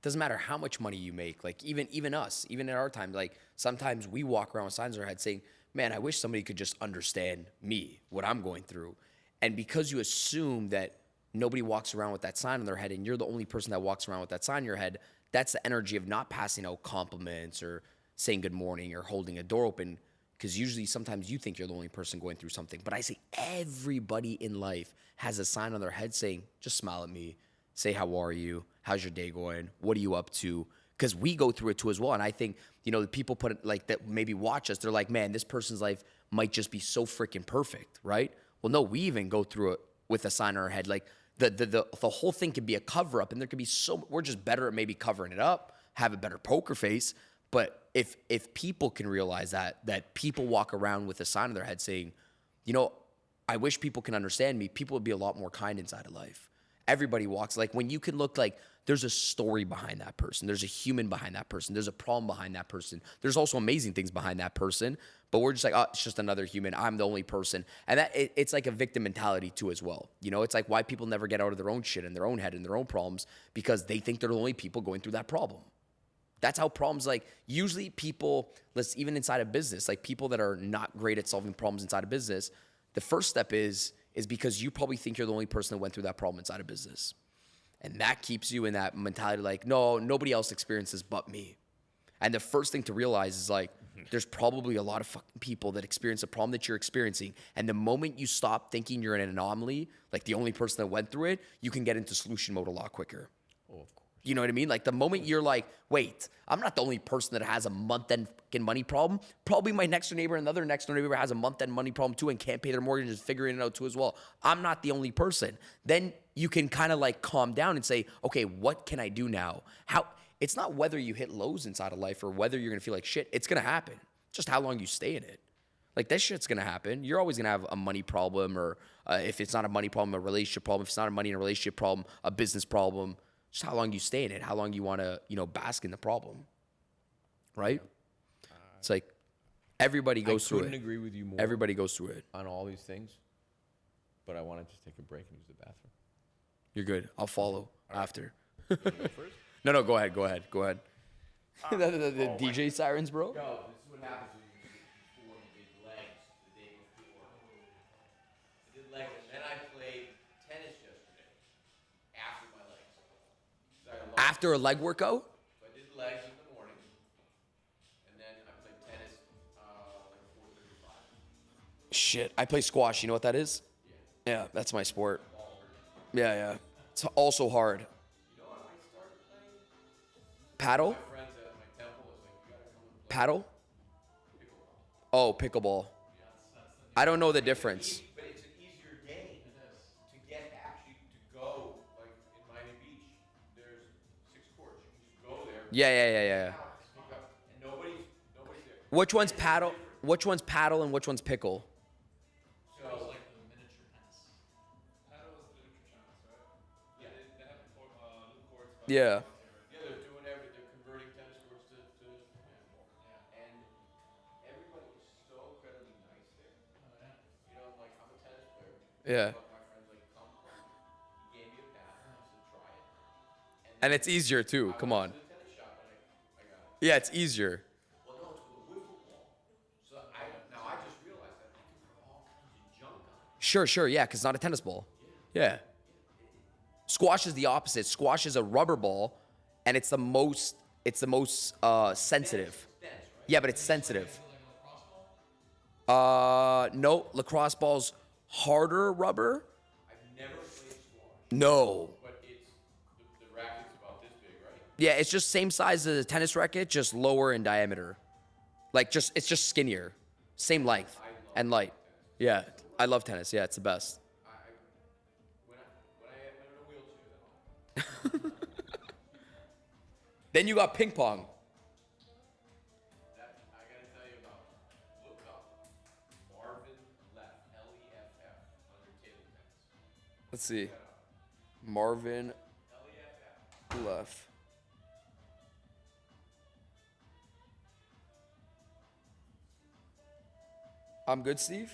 Doesn't matter how much money you make. Like even us, even in our time, like sometimes we walk around with signs on our head saying, man, I wish somebody could just understand me, what I'm going through. And because you assume that nobody walks around with that sign on their head and you're the only person that walks around with that sign on your head, that's the energy of not passing out compliments or saying good morning or holding a door open. Because usually sometimes you think you're the only person going through something. But I say everybody in life has a sign on their head saying, just smile at me. Say, how are you? How's your day going? What are you up to? Because we go through it too as well. And I think, the people put it like that maybe watch us. They're like, man, this person's life might just be so freaking perfect, right? Well, no, we even go through it with a sign on our head. Like the whole thing could be a cover up, and there could be we're just better at maybe covering it up, have a better poker face. But if people can realize that people walk around with a sign on their head saying, I wish people can understand me, people would be a lot more kind inside of life. Everybody walks, like when you can look like there's a story behind that person. There's a human behind that person. There's a problem behind that person. There's also amazing things behind that person. But we're just like, oh, it's just another human. I'm the only person. And it's like a victim mentality too as well. It's like why people never get out of their own shit and their own head and their own problems, because they think they're the only people going through that problem. That's how problems, like usually people, even inside of business, like people that are not great at solving problems inside of business, the first step is because you probably think you're the only person that went through that problem inside of business. And that keeps you in that mentality like, no, nobody else experiences but me. And the first thing to realize is like, there's probably a lot of fucking people that experience a problem that you're experiencing. And the moment you stop thinking you're an anomaly, like the only person that went through it, you can get into solution mode a lot quicker. Oh, of course. You know what I mean? Like the moment you're like, wait, I'm not the only person that has a month-end fucking money problem. Probably my next door neighbor, another next door neighbor has a month-end money problem too and can't pay their mortgage and is figuring it out too as well. I'm not the only person. Then you can kind of like calm down and say, okay, what can I do now? It's not whether you hit lows inside of life or whether you're going to feel like shit. It's going to happen. Just how long you stay in it. Like that shit's going to happen. You're always going to have a money problem, or if it's not a money problem, a relationship problem. If it's not a money and a relationship problem, a business problem. Just how long you stay in it, how long you want to, bask in the problem, right? It's like everybody goes through it. I couldn't agree with you more. Everybody goes through it. On all these things, but I want to just take a break and use the bathroom. You're good. I'll follow after. You go first? No, go ahead. The DJ sirens, bro. Yo, this is what happens before you did legs the day before. I did legs, and then I played tennis yesterday after my legs. After a leg workout? So I did legs in the morning, shit. I play squash. You know what that is? Yeah, that's my sport. Yeah. It's also hard. You know what I started playing? Paddle? My friends at my temple was like, you gotta come and play Paddle? pickleball. Oh, pickleball. I don't know the difference. But it's an easier game to get actually to go. Like in Miami Beach, there's 6 courts. You can just go there. Yeah. Pick up, and nobody's there. Which one's paddle? Which one's paddle and which one's pickle? So like the miniature tennis. Paddle is the miniature tennis, right? Yeah. They have new courts. Yeah. they're doing everything. They're converting tennis courts to handball. Yeah. And everybody was so incredibly nice there. Oh, yeah. You know, like I'm a tennis player. Yeah. But my friend's like, come play. He gave me a pad. I said, try it. And it's easier too. Come I on. went to the tennis shop and I got it. Yeah, it's easier. Well, no, it's with a wiffle ball. So now I just realized that I can put all kinds of junk on it. Sure. Yeah, because it's not a tennis ball. Yeah. Squash is the opposite. Squash is a rubber ball, and it's the most sensitive. Dense, right? Yeah, but it's sensitive. Like a lacrosse ball? No, lacrosse ball's harder rubber. I've never played squash, No. but it's the racket's about this big, right? Yeah, it's just same size as a tennis racket, just lower in diameter. Like it's just skinnier, same length and light. Yeah, I love tennis. Yeah, it's the best. When I'm in a wheelchair, Then you got ping pong. that I gotta tell you about. Look up Marvin Leff, L-E-F-F, under table tennis. Let's see. Marvin L-E-F-F. Leff. I'm good, Steve.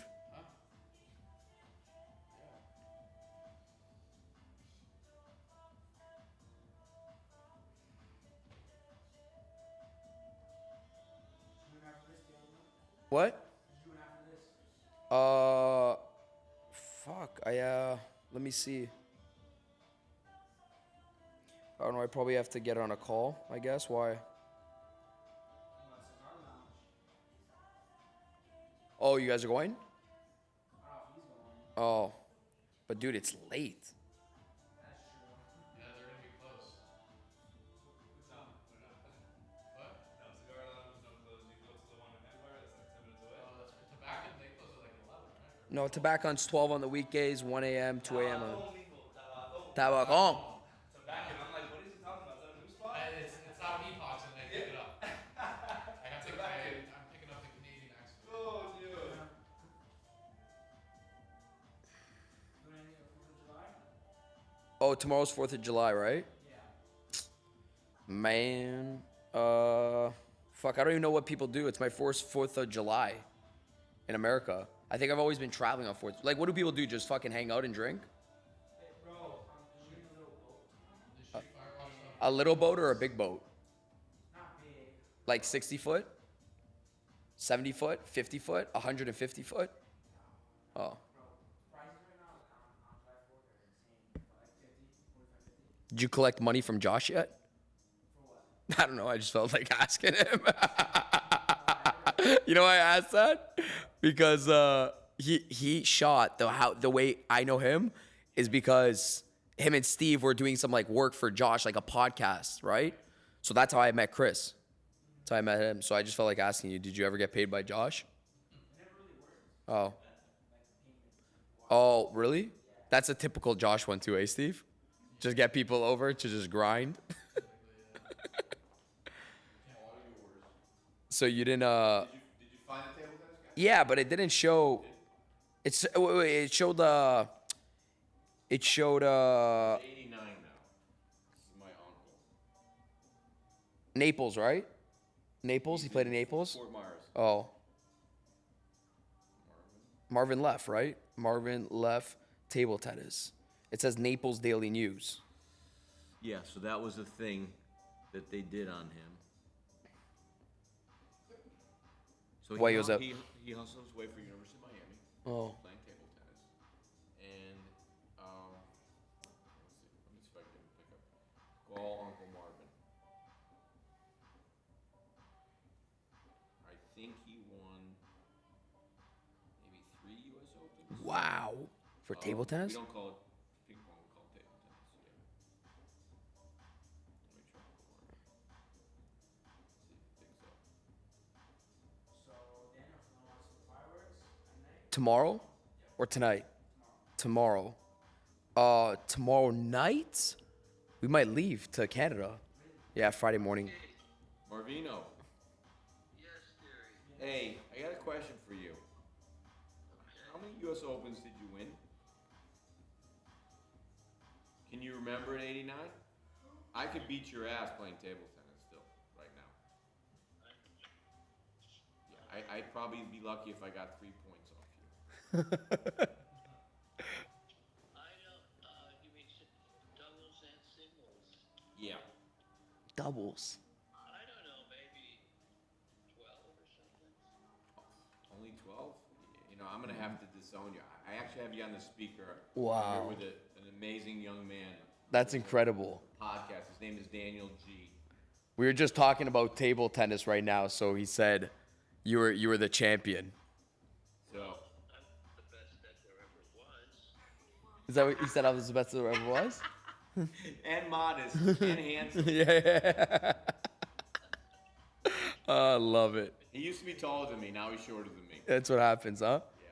What? Fuck. Let me see. I don't know. I probably have to get on a call, I guess. Why? Oh, you guys are going? Oh. But dude, it's late. Yeah, they're gonna be close. What? No, cigar lounge, no close. You go to the one in Edinburgh, that's like 10 minutes away. Oh, that's right. Tobacco, they close at like 11, right? No, Tobaccon's 12 on the weekdays, 1 a.m., 2 a.m. on Tabacón. Tabacon. Tobacco. I'm like, what is he talking about? Is that a new spot? It's not Epox and they pick it up. I'm picking up the Canadian accent. Oh, dude. Oh, tomorrow's 4th of July, right? Yeah. Man, fuck, I don't even know what people do. It's my first 4th of July in America. I think I've always been traveling on 4th. Like, what do people do? Just fucking hang out and drink? A little boat or a big boat? Not big. Like 60 foot? 70 foot? 50 foot? 150 foot? Oh. Bro, prices right now on July 4th are insane. Like 50, 45, 50. Did you collect money from Josh yet? For what? I don't know. I just felt like asking him. You know why I asked that? Because he shot the way I know him is because him and Steve were doing some like work for Josh, like a podcast, right? So that's how I met Chris. That's how I met him. So I just felt like asking you, did you ever get paid by Josh? Never really worked. Oh. Oh, really? That's a typical Josh one too, eh, Steve? Just get people over to just grind. So you didn't Did you find the table tennis guy? Yeah, but it didn't show. It showed 89 now. This is my uncle. Naples, right? Naples. He played in Naples. Fort Myers. Oh. Marvin Leff, right? Marvin Leff table tennis. It says Naples Daily News. Yeah, so that was the thing that they did on him. So Why was that? He hustled his way for University of Miami, Oh. playing table tennis, and let's see, let me see if I can pick up. Call Uncle Marvin. I think he won maybe 3 For table tennis? We don't call it ping pong. We call it table tennis. Yeah. Let me try to work. See if it picks up. So Daniel, if you want to see the fireworks at night, Tomorrow or tonight? Tomorrow. Tomorrow night, we might leave to Canada. Yeah, Friday morning. Marvino. Yes, dearie. Hey, I got a question for you. How many U.S. Opens did you win? Can you remember in '89? I could beat your ass playing table tennis still, right now. Yeah, I'd probably be lucky if I got 3 points off you. I don't, you mean doubles and singles? Yeah. Doubles. I don't know, maybe 12 or something. Only 12? You know, I'm going to have to disown you. I actually have you on the speaker. Wow. Here with an amazing young man. That's incredible. Podcast. His name is Daniel G. We were just talking about table tennis right now, so he said you were the champion. So, I'm the best that there ever was. Is that what he said? I was the best there ever was. and modest and handsome. Yeah. I love it. He used to be taller than me. Now he's shorter than me. That's what happens, huh? Yeah.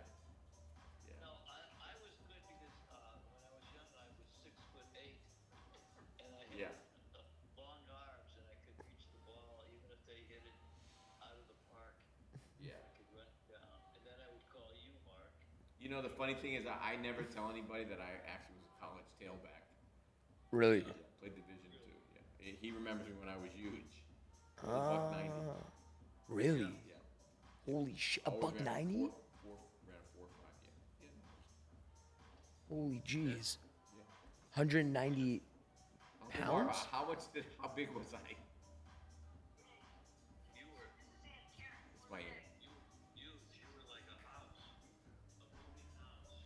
No, I was good because when I was young, I was 6'8", and I had Yeah. long arms, and I could reach the ball even if they hit it out of the park. Yeah. I could run it down, and then I would call you, Mark. You know, the funny thing is, I never tell anybody that I actually was a college tailback. Really? Yeah, played Division II. Yeah. He remembers me when I was huge. I was $190. Really? Yeah. Holy shit! A Always buck ran 90? Ran 4.5. Yeah. Yeah. Holy jeez. Yeah. 190 Uncle Marv, pounds? how big was I? You were It's my ear. you were like a house, a moving house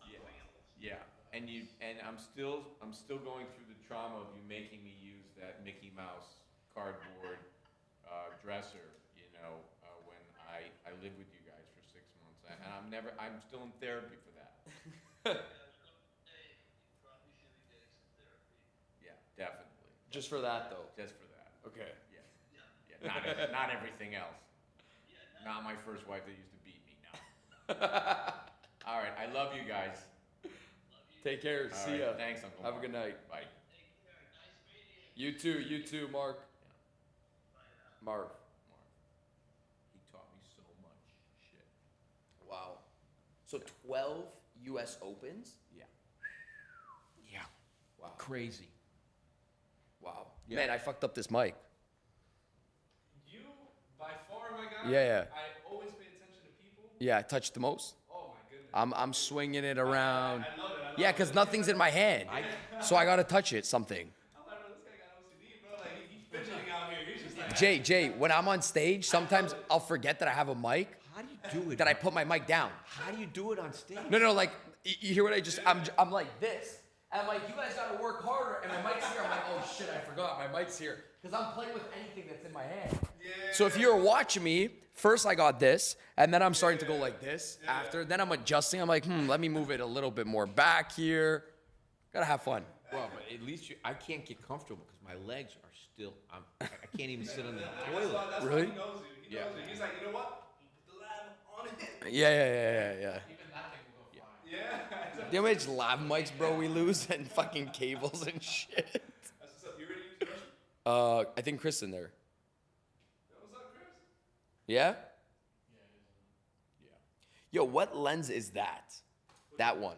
on Yeah. wheels. Yeah. And I'm still going through the trauma of you making me use that Mickey Mouse cardboard dresser, you know, when I lived with you guys for 6 months. And I'm still in therapy for that. Hey, you probably should be getting some therapy. Yeah, definitely. Just for that, though. Just for that. Okay. Yeah. Yeah. Not everything else. Not my first wife that used to beat me. No. All right. I love you guys. Take care. All See right, ya. Thanks, Uncle Have a Mark. good night. Bye. You too. You too, Mark. Marv. Mark. He taught me so much shit. Wow. So 12 U.S. Opens? Yeah. Yeah. Wow. Crazy. Wow. Yeah. Man, I fucked up this mic. You, by far, my guy. Yeah. I always pay attention to people. Yeah, I touched the most. Oh my goodness. I'm swinging it around. I love it. Yeah, because nothing's in my hand. So I got to touch it, something. I'm like, bro, this guy got OCD, bro. Like, he's fidgeting out here. He's just like. Jay, when I'm on stage, sometimes I'll forget that I have a mic, How do you do it? that I put my mic down. How do you do it on stage? No, like, you hear what I'm like this, and I'm like, you guys gotta work harder, and my mic's here, I'm like, oh shit, I forgot, my mic's here. Because I'm playing with anything that's in my hand. Yeah. So if you're watching me, first I got this, and then I'm starting to go like this after, then I'm adjusting, I'm like, let me move it a little bit more back here. Gotta have fun. Well, but at least I can't get comfortable because my legs are still. I can't even sit on the toilet. That's Really? why he knows you. He knows you. He's like, you know what? Put the lab on it. Yeah. Even that thing will go flying. Yeah. You know how much lav mics, bro, we lose, and fucking cables and shit? That's what's up. You ready to use the restroom? I think Chris in there. What's up, Chris? Yeah? Yeah. Yo, what lens is that? That one.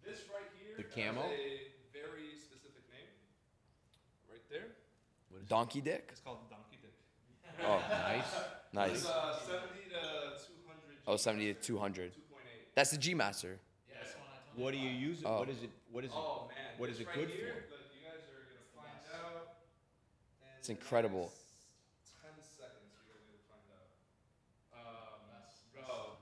This right here The camo? has a very specific name. Right there. Donkey dick? It's called Donkey Dick. Oh, Nice. nice. It's 70 to 200. Oh, 70 to 200. 2.8. That's the G Master. Yeah, that's the one I told What do you use it? Oh. What is it? What is it? Oh man. What is this it right good here, for? Look, you guys are gonna find out. in It's the incredible. next 10 seconds, you're gonna be able to find out. Bro,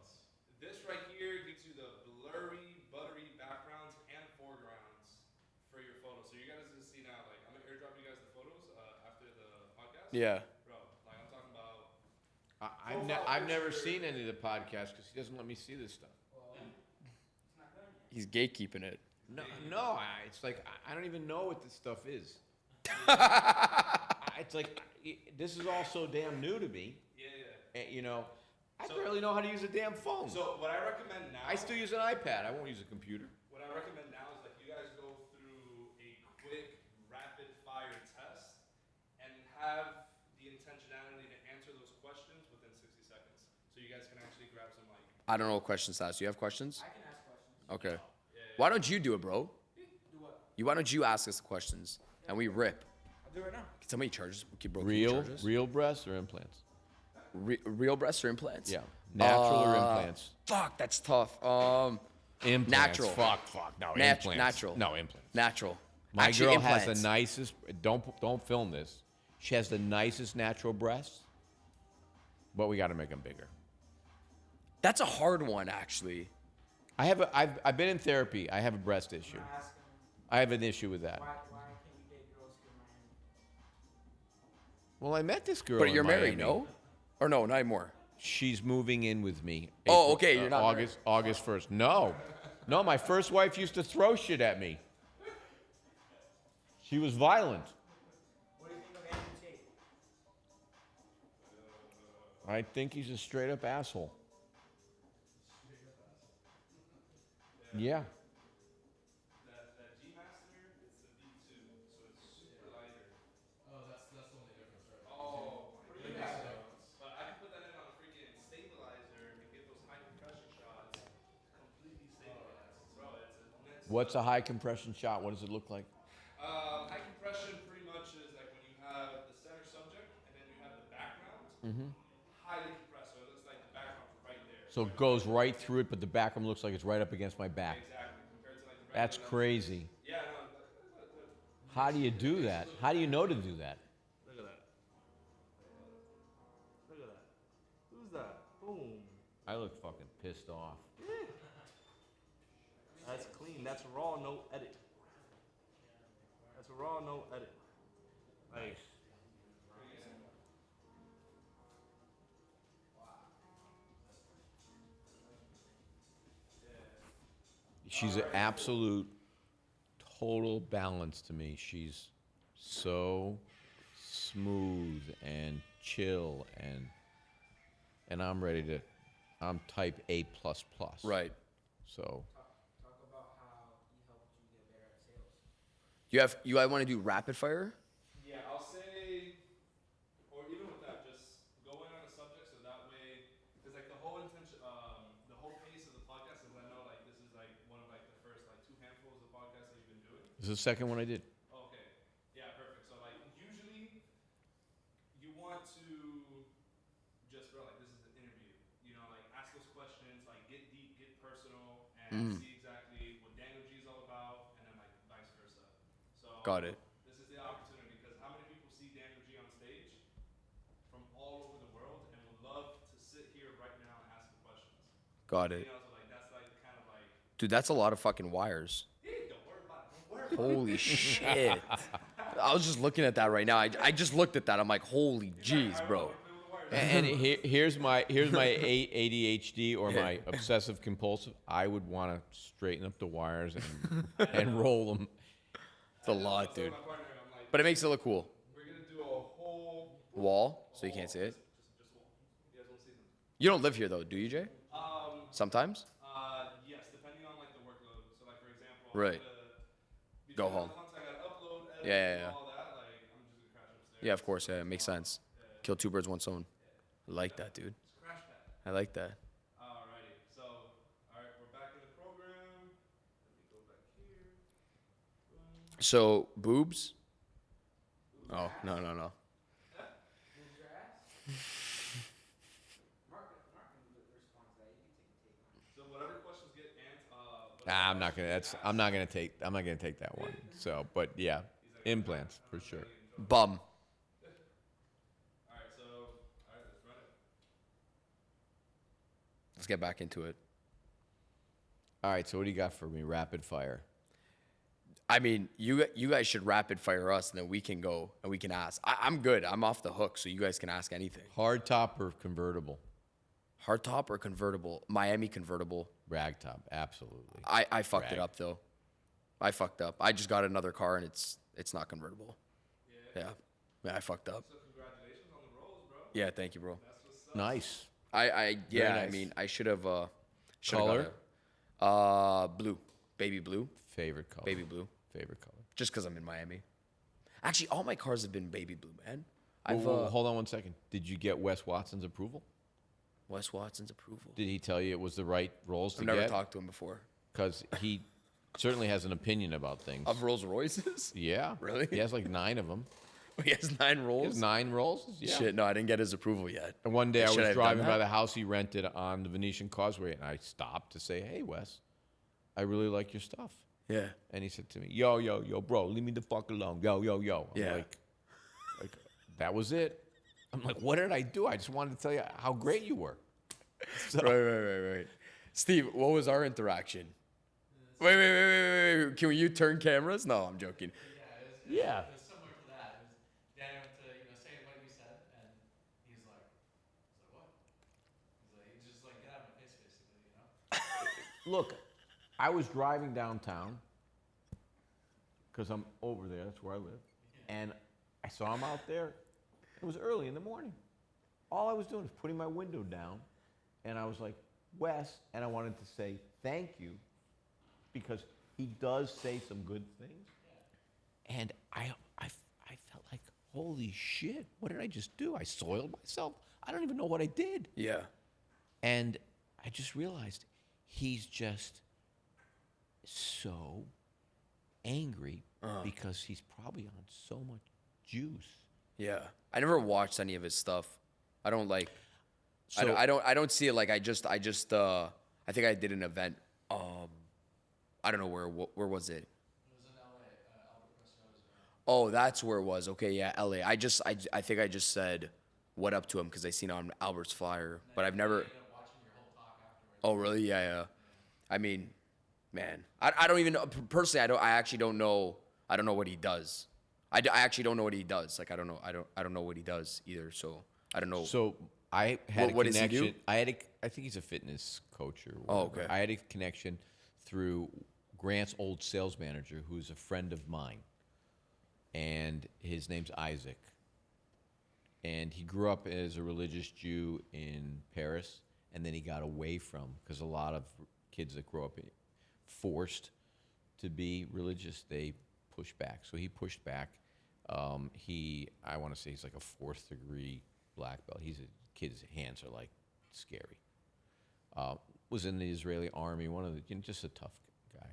This right here gives you the blurry, buttery backgrounds and foregrounds for your photos. So you guys can see now, like I'm gonna airdrop you guys the photos after the podcast. Yeah. Bro, like I'm talking about. I've never seen any of the podcasts because he doesn't let me see this stuff. it's not done He's gatekeeping it. No, it's like I don't even know what this stuff is. It's like this is all so damn new to me. Yeah. And, I barely know how to use a damn phone. So what I recommend now. I still use an iPad. I won't use a computer. What I recommend now is like you guys go through a quick rapid fire test and have the intentionality to answer those questions within 60 seconds. So you guys can actually grab some like. I don't know what questions to ask. Do you have questions? I can ask questions. Okay. Why don't you do it, bro? Do what? Why don't you ask us the questions and we rip? I'll do it right now. Can somebody charge us? Bro, can you charge us? Real breasts or implants? Real breasts or implants? Yeah. Natural or implants? Fuck, that's tough. Implants. Natural. Fuck. No, implants. Natural. No, implants. Natural. My Actually, girl implants. has the nicest. Don't film this. She has the nicest natural breasts, but we got to make them bigger. That's a hard one, actually. I've been in therapy. I have a breast issue. I ask him I have an issue with that. why can't you date girls here in Miami? Well, I met this girl. But in you're married, Miami. no? Or no, not anymore. She's moving in with me. Oh, okay, you're not August 1st. No, my first wife used to throw shit at me. She was violent. What do you think of Andrew Tate? I think he's a straight up asshole. Yeah. That G Master, it's a V2, so it's super lighter. Oh, that's the only difference, right? Oh, pretty good. But I can put that in on a freaking stabilizer and get those high compression shots completely stabilized. Bro, it's a next. What's a high compression shot? What does it look like? High compression pretty much is like when you have the center subject and then you have the background. Highly compressed, so it looks like the background's right there. So it goes right through it, but the background looks like it's right up against my back. Exactly. Compared to like the That's regular crazy. Yeah, no. Look. How do you do that? How do you know to do that? Look at that. Look at that. Who's that? Boom. I look fucking pissed off. That's clean. That's raw, no edit. That's raw, no edit. Like, She's an absolute total balance to me. She's so smooth and chill and I'm type A++. Right. So Talk about how he helped you get better at sales. You want to do rapid fire? Yeah, I'll say, or even with that, just go in on a subject so that way, because like the whole intention, the whole pace of the podcast is I know like this is like one of like the first like 2 handfuls of podcasts that you've been doing. this is the second one I did. Okay, yeah, perfect. So like usually you want to just bro like this is an interview, you know, like ask those questions, like get deep, get personal, and see exactly what Daniel G is all about, and then like vice versa. So Got it. this is the opportunity because how many people see Daniel G on stage from all over the world and would love to sit here right now and ask him questions? Got You it. know, so like that's like kind of like, Dude, that's a lot of fucking wires. hey, don't worry about it, don't worry about it. Holy shit. I was just looking at that right now. I just looked at that. I'm like, holy jeez, bro. And here's my ADHD or my obsessive compulsive. I would want to straighten up the wires and roll them. It's a lot, dude. My partner, I'm like, But it makes it look cool. we're gonna do a whole Wall, so you can't see it. just wall. You guys won't see them. You don't live here though, do you, Jay? Sometimes? Yes, depending on like the workload. So like for example, Right. between Go all the home. content I gotta upload, edit, Yeah. and all that, like I'm just gonna crash upstairs. Yeah, of course. Yeah, it makes sense. Kill 2 birds, 1 stone. I like that, dude. It's crash pad. I like that. Alrighty. So, alright, we're back in the program. Let me go back here. Boom. So, boobs? Oh, no. Move your ass. Mark can respond to that. You can take a take on it. So whatever questions get answered. I'm not gonna take that one. So, but yeah, implants for sure. Bum. Alright, so let's run it. Let's get back into it. All right. So what do you got for me? Rapid fire. I mean, you guys should rapid fire us, and then we can go and we can ask. I'm good. I'm off the hook, so you guys can ask anything. Hard top or convertible? Hard top or convertible? Miami convertible. Ragtop, absolutely. I fucked it Rag. up though. I fucked up. I just got another car and it's not convertible. Yeah. Yeah, I fucked up. So congratulations on the rolls, bro. Yeah, thank you, bro. That's what's up. Nice. I yeah, I nice. mean, I should have Color? blue. Baby blue. Favorite color. Baby blue. Favorite color. Just cuz I'm in Miami. Actually, all my cars have been baby blue, man. Whoa, I've whoa, hold on one second. Did you get Wes Watson's approval? Wes Watson's approval. Did he tell you it was the right rolls to I've never get? talked to him before. Because he certainly has an opinion about things. Of Rolls Royces? Yeah. Really? He has like 9 of them. He has 9 He rolls? has 9 rolls? Yeah. Shit, no, I didn't get his approval yet. And one day I Should I was have done driving by that? the house he rented on the Venetian Causeway, and I stopped to say, "Hey, Wes, I really like your stuff." Yeah. And he said to me, yo, bro, leave me the fuck alone. Yo. I'm Yeah. like, that was it. I'm like, what did I do? I just wanted to tell you how great you were. So, Right. Steve, what was our interaction? Wait. Can you turn cameras? No, I'm joking. yeah. It was similar to that. It was Danny went to, say what you said, and he's like, what? He's just like, get out of my face, basically, Look, I was driving downtown because I'm over there. That's where I live. And I saw him out there. It was early in the morning. All I was doing was putting my window down. And I was like, Wes, and I wanted to say thank you because he does say some good things. And I felt like, holy shit, what did I just do? I soiled myself. I don't even know what I did. Yeah. And I just realized he's just so angry because he's probably on so much juice. Yeah. I never watched any of his stuff. I don't like So- I don't see it like I think I did an event I don't know where was it? It was in LA, Albert Presso's. Oh, that's where it was. Okay, yeah, LA. I think I just said what up to him because I seen it on Albert's flyer, but I've never. Ended up watching your whole talk afterwards. Oh, really? Yeah. I mean, man, I don't even know personally. I actually don't know. I don't know what he does. I actually don't know what he does. Like I don't know what he does either. So I don't know. So I had What a does he do? connection. I think he's a fitness coach or Oh, whatever. okay. I had a connection through Grant's old sales manager, who's a friend of mine, and his name's Isaac. And he grew up as a religious Jew in Paris, and then he got away from because a lot of kids that grow up forced to be religious, they push back. So he pushed back. I want to say he's like a 4th degree black belt. He's a kid's hands are like scary. Was in the Israeli army, one of the just a tough guy,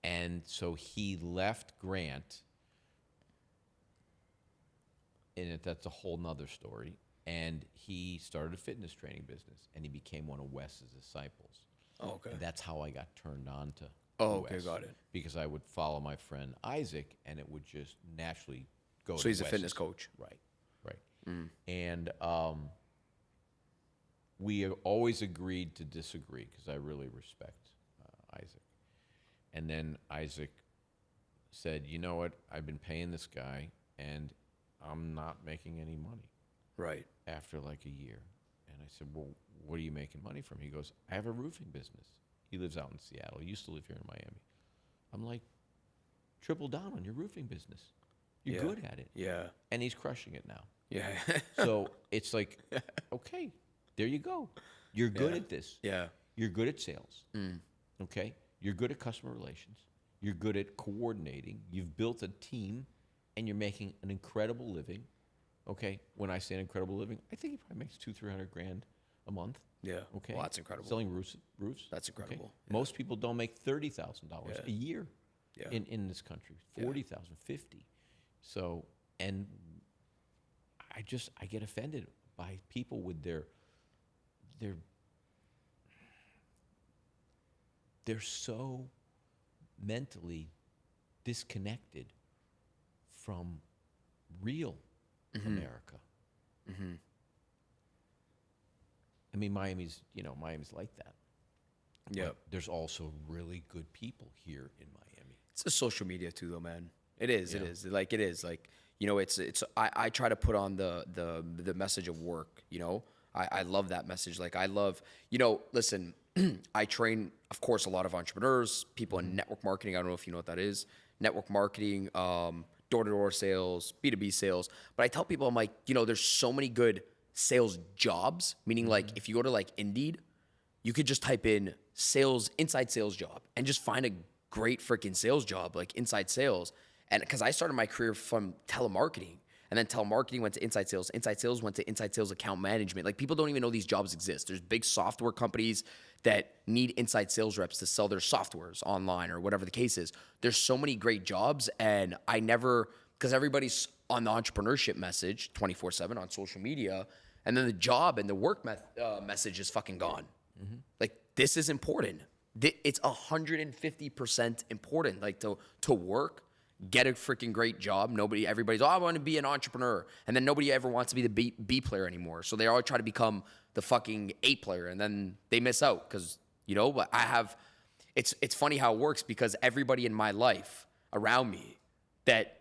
and so he left Grant. And that's a whole nother story. And he started a fitness training business, and he became one of Wes's disciples. Oh, okay. And that's how I got turned on to. Oh, okay, Wes, got it. Because I would follow my friend Isaac, and it would just naturally go. So to he's a Wes's. fitness coach. Right. And we always agreed to disagree because I really respect Isaac. And then Isaac said, "You know what? I've been paying this guy, and I'm not making any money." Right. After like a year. And I said, "Well, what are you making money from?" He goes, "I have a roofing business." He lives out in Seattle. He used to live here in Miami. I'm like, triple down on your roofing business. You're Yeah. good at it. Yeah. And he's crushing it now. Yeah. So it's like, okay, there you go. You're good Yeah. at this. Yeah. You're good at sales. Okay? You're good at customer relations. You're good at coordinating. You've built a team, and you're making an incredible living. Okay? When I say an incredible living, I think he probably makes $200,000-300,000 a month. Yeah. Okay? Well, that's incredible. Selling roofs. That's okay? incredible. Most people don't make $30,000 a year Yeah. in this country. 40,000, 50. So, and I get offended by people with they're so mentally disconnected from real America. I mean, Miami's like that. Yeah. But there's also really good people here in Miami. It's a social media too, though, man. It is. Yeah. It is. Like it is. Like it's. I try to put on the message of work. I love that message. Like I love. Listen. I train, of course, a lot of entrepreneurs, people in network marketing. I don't know if you know what that is. Network marketing, door-to-door sales, B2B sales. But I tell people, I'm like, there's so many good sales jobs, meaning like if you go to like Indeed, you could just type in sales, inside sales job, and just find a great freaking sales job, like inside sales. And because I started my career from telemarketing, and then telemarketing went to inside sales went to inside sales account management. Like people don't even know these jobs exist. There's big software companies that need inside sales reps to sell their softwares online or whatever the case is. There's so many great jobs, and I never, because everybody's on the entrepreneurship message 24/7 on social media, and then the job and the work message is fucking gone. Like this is important. It's 150% important. Like to work, get a freaking great job. Everybody's, I want to be an entrepreneur. And then nobody ever wants to be the B player anymore. So they all try to become the fucking A player, and then they miss out because, but it's funny how it works, because everybody in my life around me that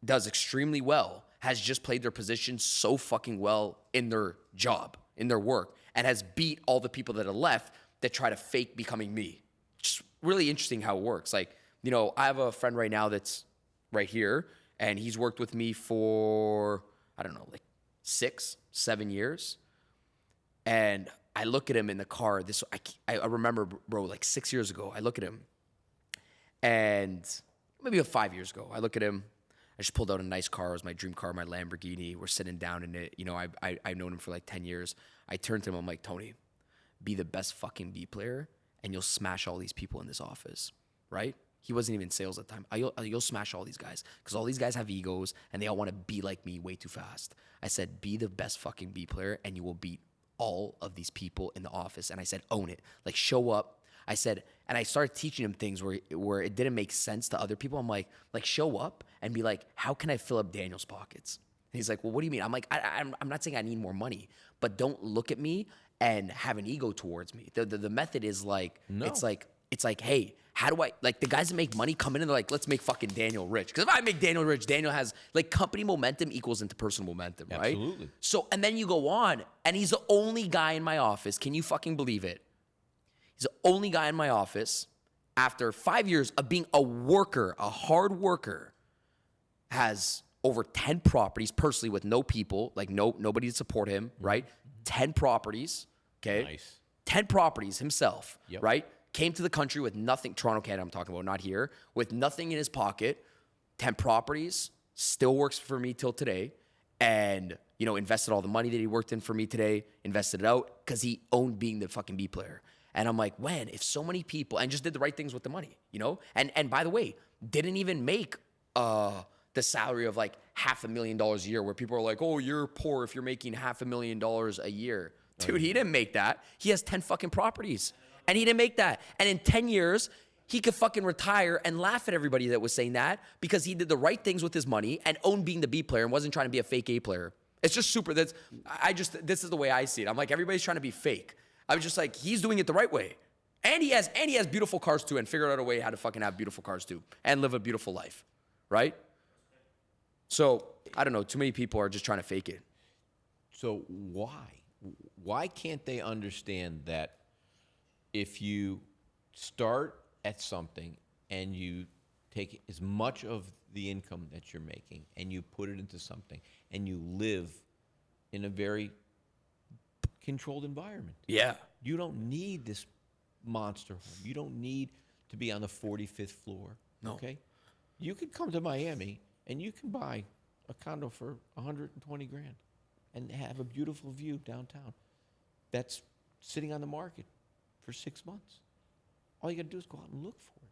does extremely well has just played their position so fucking well in their job, in their work, and has beat all the people that are left that try to fake becoming me. Just really interesting how it works. Like, I have a friend right now that's right here, and he's worked with me for, I don't know, like 6-7 years. And I look at him in the car. I remember, bro, like 6 years ago, I look at him, and maybe 5 years ago, I look at him. I just pulled out a nice car. It was my dream car, my Lamborghini. We're sitting down in it. I've known him for like 10 years. I turned to him. I'm like, Tony, be the best fucking B player, and you'll smash all these people in this office, right? He wasn't even in sales at the time. You'll smash all these guys, because all these guys have egos, and they all want to be like me way too fast. I said, be the best fucking B player, and you will beat all of these people in the office. And I said, own it. Like, show up. I said, and I started teaching him things where it didn't make sense to other people. I'm like show up and be like, how can I fill up Daniel's pockets? And he's like, well, what do you mean? I'm like, I'm not saying I need more money, but don't look at me and have an ego towards me. The method is like, No. it's like, hey, how do I, like, the guys that make money come in and they're like, let's make fucking Daniel rich. Because if I make Daniel rich, Daniel has, like, company momentum equals into personal momentum, right? Absolutely. So, and then you go on, and he's the only guy in my office. Can you fucking believe it? He's the only guy in my office, after 5 years of being a worker, a hard worker, has over 10 properties personally with no people, like nobody to support him, right? 10 properties, okay? Nice. 10 properties himself, Yep. right? Came to the country with nothing, Toronto, Canada, I'm talking about, not here, with nothing in his pocket, 10 properties, still works for me till today, and, invested all the money that he worked in for me today, invested it out, because he owned being the fucking B player. And I'm like, if so many people, and just did the right things with the money, And by the way, didn't even make the salary of like $500,000 a year, where people are like, oh, you're poor if you're making $500,000 a year. Dude, he didn't make that. He has 10 fucking properties, and he didn't make that. And in 10 years, he could fucking retire and laugh at everybody that was saying that, because he did the right things with his money and owned being the B player and wasn't trying to be a fake A player. It's just super. This is the way I see it. I'm like, everybody's trying to be fake. I was just like, he's doing it the right way. And he has beautiful cars too, and figured out a way how to fucking have beautiful cars too and live a beautiful life, right? So, I don't know, too many people are just trying to fake it. So why can't they understand that if you start at something and you take as much of the income that you're making and you put it into something and you live in a very controlled environment? Yeah. You don't need this monster home. You don't need to be on the 45th floor. No. Okay? You could come to Miami and you can buy a condo for 120 grand and have a beautiful view downtown that's sitting on the market for 6 months. All you got to do is go out and look for it.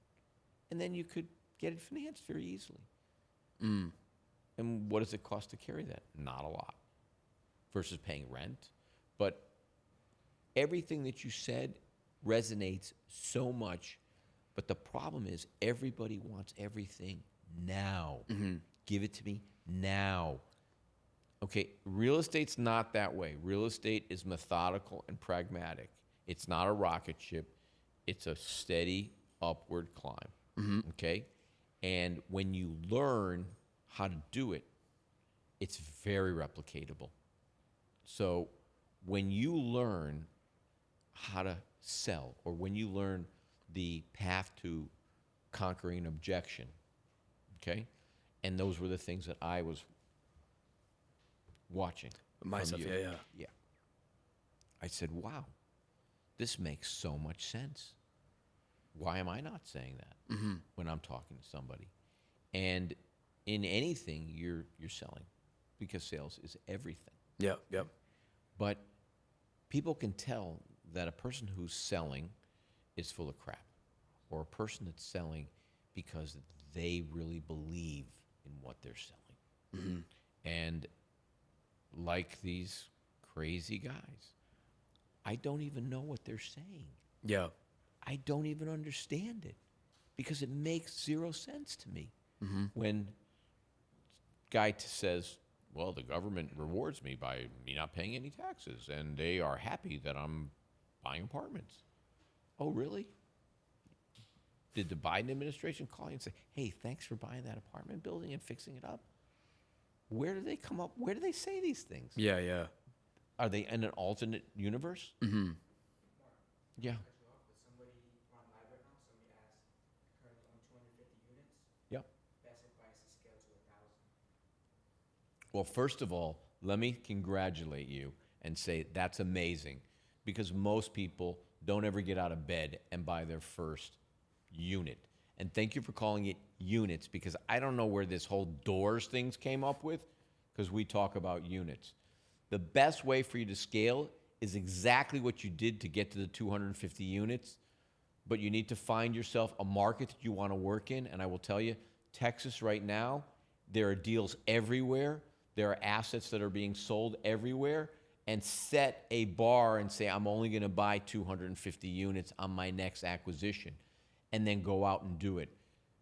And then you could get it financed very easily. And what does it cost to carry that? Not a lot versus paying rent. But everything that you said resonates so much. But the problem is everybody wants everything now. Give it to me now. Okay, real estate's not that way. Real estate is methodical and pragmatic. It's not a rocket ship. It's a steady upward climb. Okay? And when you learn how to do it, it's very replicatable. So when you learn how to sell, or when you learn the path to conquering objection, okay? And those were the things that I was watching. Myself, from yeah, you. yeah. Yeah. I said, wow, this makes so much sense. Why am I not saying that when I'm talking to somebody? And in anything you're selling, because sales is everything. Yeah, yep. But people can tell that a person who's selling is full of crap, or a person that's selling because they really believe in what they're selling. And like these crazy guys, I don't even know what they're saying. Yeah. I don't even understand it because it makes zero sense to me. When guy says, well, the government rewards me by me not paying any taxes, and they are happy that I'm buying apartments. Oh, really? Did the Biden administration call you and say, hey, thanks for buying that apartment building and fixing it up? Where do they come up? Where do they say these things? Yeah, yeah. Are they in an alternate universe? Yeah. Cut you off, but somebody on live right now, somebody asked, currently own 250 units, Yep. best advice is scale to 1,000. Well, first of all, let me congratulate you and say that's amazing, because most people don't ever get out of bed and buy their first unit. And thank you for calling it units, because I don't know where this whole doors things came up with, because we talk about units. The best way for you to scale is exactly what you did to get to the 250 units, but you need to find yourself a market that you want to work in. And I will tell you, Texas right now, there are deals everywhere. There are assets that are being sold everywhere. And set a bar and say, I'm only going to buy 250 units on my next acquisition, and then go out and do it.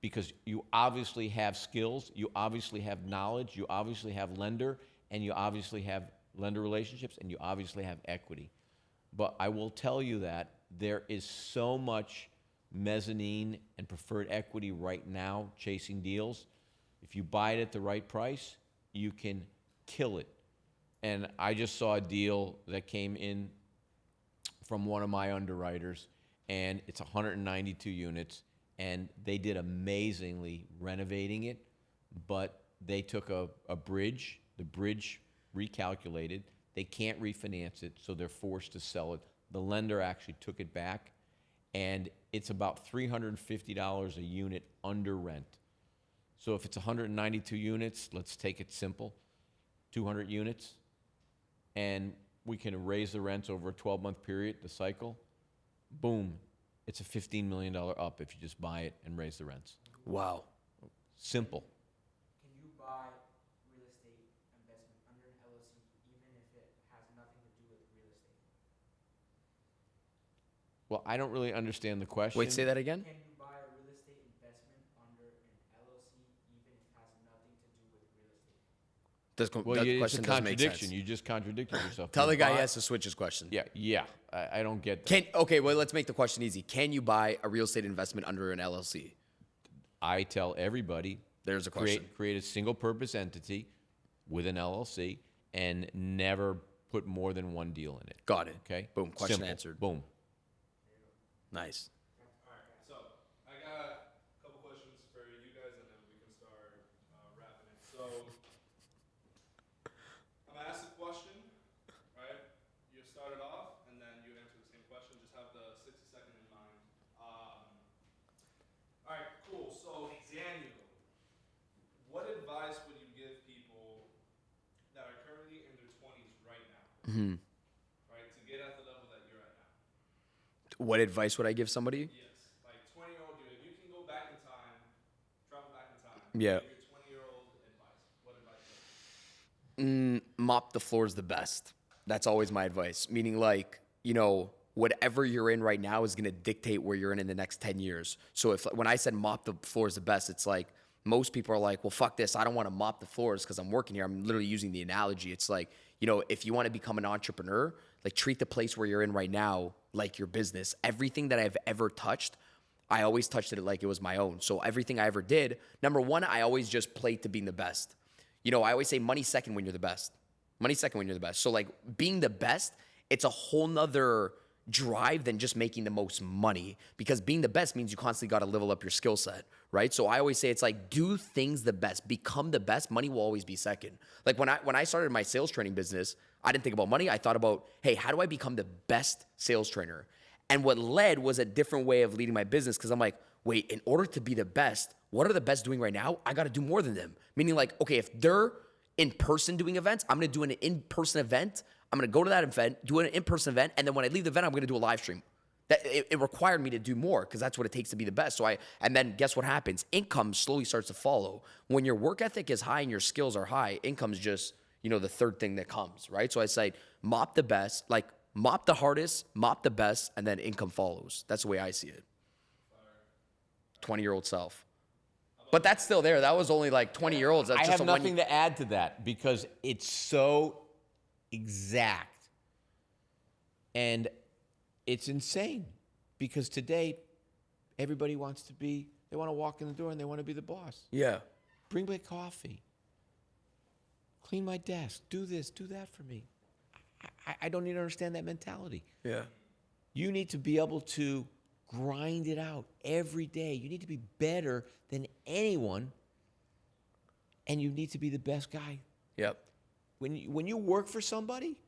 Because you obviously have skills, you obviously have knowledge, you obviously have lender, and you obviously have lender relationships, and you obviously have equity. But I will tell you that there is so much mezzanine and preferred equity right now chasing deals. If you buy it at the right price, you can kill it. And I just saw a deal that came in from one of my underwriters, and it's 192 units, and they did amazingly renovating it, but they took a bridge, the bridge recalculated, they can't refinance it, so they're forced to sell it. The lender actually took it back, and it's about $350 a unit under rent. So if it's 192 units, let's take it simple, 200 units, and we can raise the rents over a 12-month period, the cycle, boom, it's a $15 million up if you just buy it and raise the rents. Wow. Simple. Can you buy real estate investment under an LLC even if it has nothing to do with real estate? Well, I don't really understand the question. Wait, say that again? Can you buy a real estate investment under an LLC even if it has nothing to do with real estate? Well, That it's a question doesn't make sense. contradiction. You just contradicted yourself. Tell You the guy buy- he has to switch his question. Yeah. I don't get that. Okay, well, let's make the question easy. Can you buy a real estate investment under an LLC? I tell everybody, There's a question. create a single purpose entity with an LLC and never put more than one deal in it. Got it. Okay? Boom. Question Simple. answered. Boom. Nice. So I got a couple questions for you guys, and then we can start wrapping it. So I'm gonna ask a question, right? You start it off, and then you answer the same question. Just have the 60-second in mind. All right, cool. So Daniel, what advice would you give people that are currently in their 20s right now, right, to get at the level that you're at now? What advice would I give somebody? Yes, like 20-year-old dude. If you can go back in time, travel back in time. Yeah. Give your 20-year-old advice. What advice would you give? Mop the floor is the best. That's always my advice. Meaning, like, you know, whatever you're in right now is going to dictate where you're in the next 10 years. So when I said mop the floor is the best, it's like most people are like, well, fuck this. I don't want to mop the floors because I'm working here. I'm literally using the analogy. It's like, you know, if you want to become an entrepreneur, like treat the place where you're in right now like your business. Everything that I've ever touched, I always touched it like it was my own. So everything I ever did, number one, I always just played to being the best. You know, I always say money second when you're the best. Money second when you're the best. So like being the best, it's a whole nother drive than just making the most money, because being the best means you constantly got to level up your skill set, right? So I always say it's like, do things the best, become the best. Money will always be second. Like when I started my sales training business, I didn't think about money. I thought about, hey, how do I become the best sales trainer? And what led was a different way of leading my business, because I'm like, wait, in order to be the best, what are the best doing right now? I got to do more than them. Meaning like, okay, if they're in person doing events, I'm going to do an in-person event. I'm going to go to that event, do an in-person event, and then when I leave the event, I'm going to do a live stream. That it required me to do more, because that's what it takes to be the best. And then guess what happens? Income slowly starts to follow. When your work ethic is high and your skills are high, income's just, the third thing that comes, right? So I say mop the best, like mop the hardest, mop the best, and then income follows. That's the way I see it. 20-year-old self. But that's still there. That was only like 20-year-olds. That's I just have nothing to add to that, because it's so exact. And it's insane, because today everybody wants to be, they want to walk in the door and they want to be the boss. Yeah. Bring my coffee. Clean my desk. Do this, do that for me. I don't even understand that mentality. Yeah. You need to be able to grind it out every day. You need to be better than anyone, and you need to be the best guy. Yep. When you work for somebody,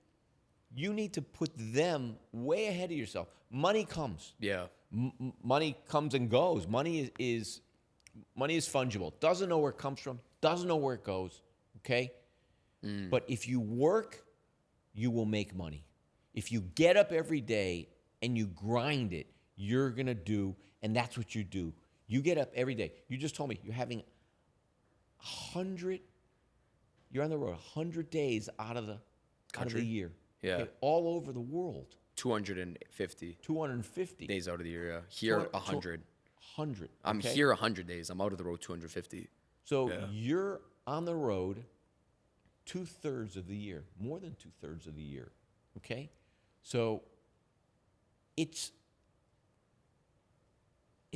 you need to put them way ahead of yourself. Money comes. Yeah. Money comes and goes. Money is fungible. Doesn't know where it comes from. Doesn't know where it goes. Okay. But if you work, you will make money. If you get up every day and you grind it, you're gonna do, and that's what you do. You get up every day. You just told me you're having 100. You're on the road 100 days out of the year. Yeah. Okay, all over the world. 250 250 days out of the year. Yeah. Here, 100. 100. I'm okay? here 100 days. I'm out of the road 250. So you're on the road 2/3 of the year, more than 2/3 of the year. Okay? So it's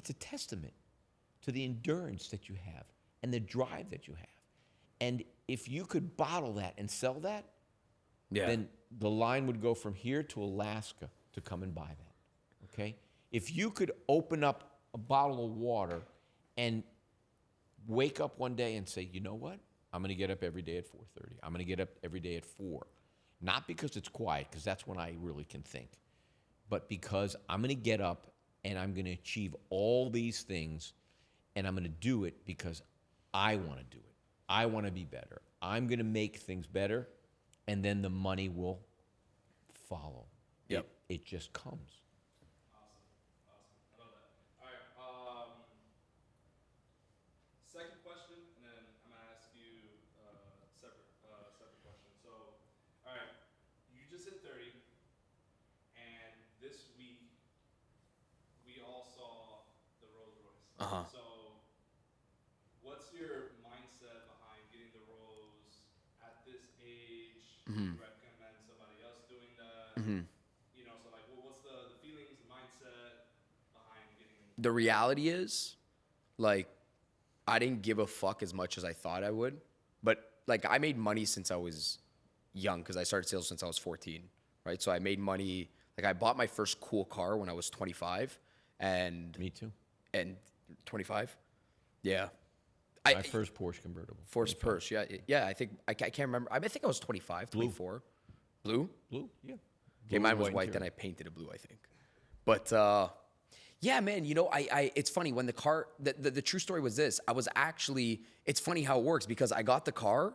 a testament to the endurance that you have and the drive that you have. And if you could bottle that and sell that, then the line would go from here to Alaska to come and buy that. Okay? If you could open up a bottle of water and wake up one day and say, you know what? I'm going to get up every day at 4:30. I'm going to get up every day at 4. Not because it's quiet, because that's when I really can think, but because I'm going to get up and I'm going to achieve all these things, and I'm going to do it because I want to do it. I want to be better. I'm going to make things better, and then the money will follow. Yep. It just comes. Awesome. I love that. All right. Second question, and then I'm gonna ask you separate question. So, all right, you just hit 30, and this week we all saw the Rolls Royce. Uh-huh. So, what's your mindset behind getting the Rolls at this age? Do you recommend somebody else doing that? So like, what's the feelings, the mindset behind getting? The reality is, like, I didn't give a fuck as much as I thought I would. But, like, I made money since I was young, because I started sales since I was 14, right? So I made money. Like, I bought my first cool car when I was 25. And Me too. And 25? Yeah. My first Porsche convertible. First Porsche, yeah. Yeah, I think, I can't remember. I think I was 25, 24. Blue? Blue, yeah. Okay, Blue mine and was white white, then interior. I painted it blue, I think. But yeah, man, it's funny when the car, the true story was this. It's funny how it works, because I got the car,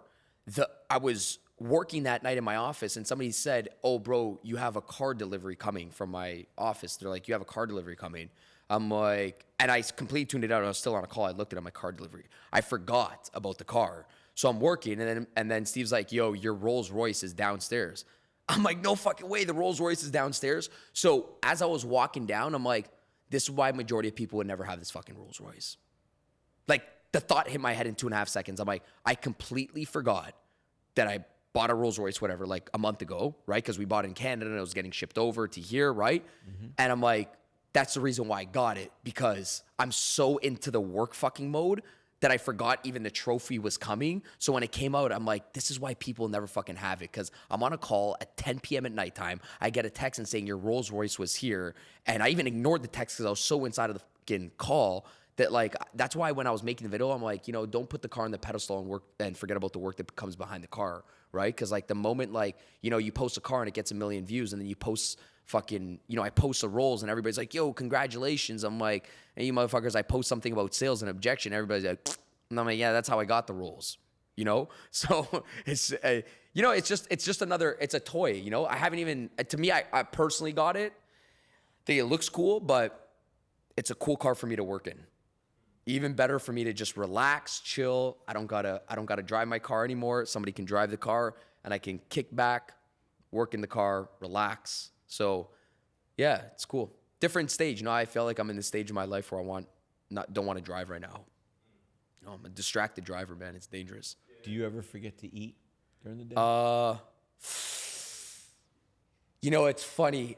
I was working that night in my office, and somebody said, oh, bro, you have a car delivery coming from my office. They're like, you have a car delivery coming. I'm like, and I completely tuned it out. I was still on a call. I looked at my car delivery. I forgot about the car. So I'm working, and then Steve's like, yo, your Rolls Royce is downstairs. I'm like, no fucking way, the Rolls Royce is downstairs. So as I was walking down, I'm like, this is why majority of people would never have this fucking Rolls Royce. Like, the thought hit my head in 2.5 seconds. I'm like, I completely forgot that I bought a Rolls Royce, whatever, like a month ago, right? Because we bought it in Canada and it was getting shipped over to here, right? And I'm like, that's the reason why I got it, because I'm so into the work fucking mode that I forgot even the trophy was coming. So when it came out, I'm like, this is why people never fucking have it. Because I'm on a call at 10 p.m. at nighttime. I get a text and saying your Rolls Royce was here. And I even ignored the text because I was so inside of the fucking call that, like, that's why when I was making the video, I'm like, you know, don't put the car on the pedestal and work and forget about the work that comes behind the car, right? Because, like, the moment, like, you know, you post a car and it gets 1 million views, and then you post fucking, you know, I post the Rolls and everybody's like, yo, congratulations. I'm like, hey, you motherfuckers, I post something about sales and objection. Everybody's like, and I'm like, yeah, that's how I got the Rolls, you know? So it's, you know, it's just another, it's a toy, you know? I haven't even, to me, I personally got it. I think it looks cool, but it's a cool car for me to work in. Even better for me to just relax, chill. I don't gotta drive my car anymore. Somebody can drive the car and I can kick back, work in the car, relax. So yeah, it's cool. Different stage. You know, I feel like I'm in the stage of my life where don't want to drive right now. You know, I'm a distracted driver, man. It's dangerous. Do you ever forget to eat during the day? You know, it's funny.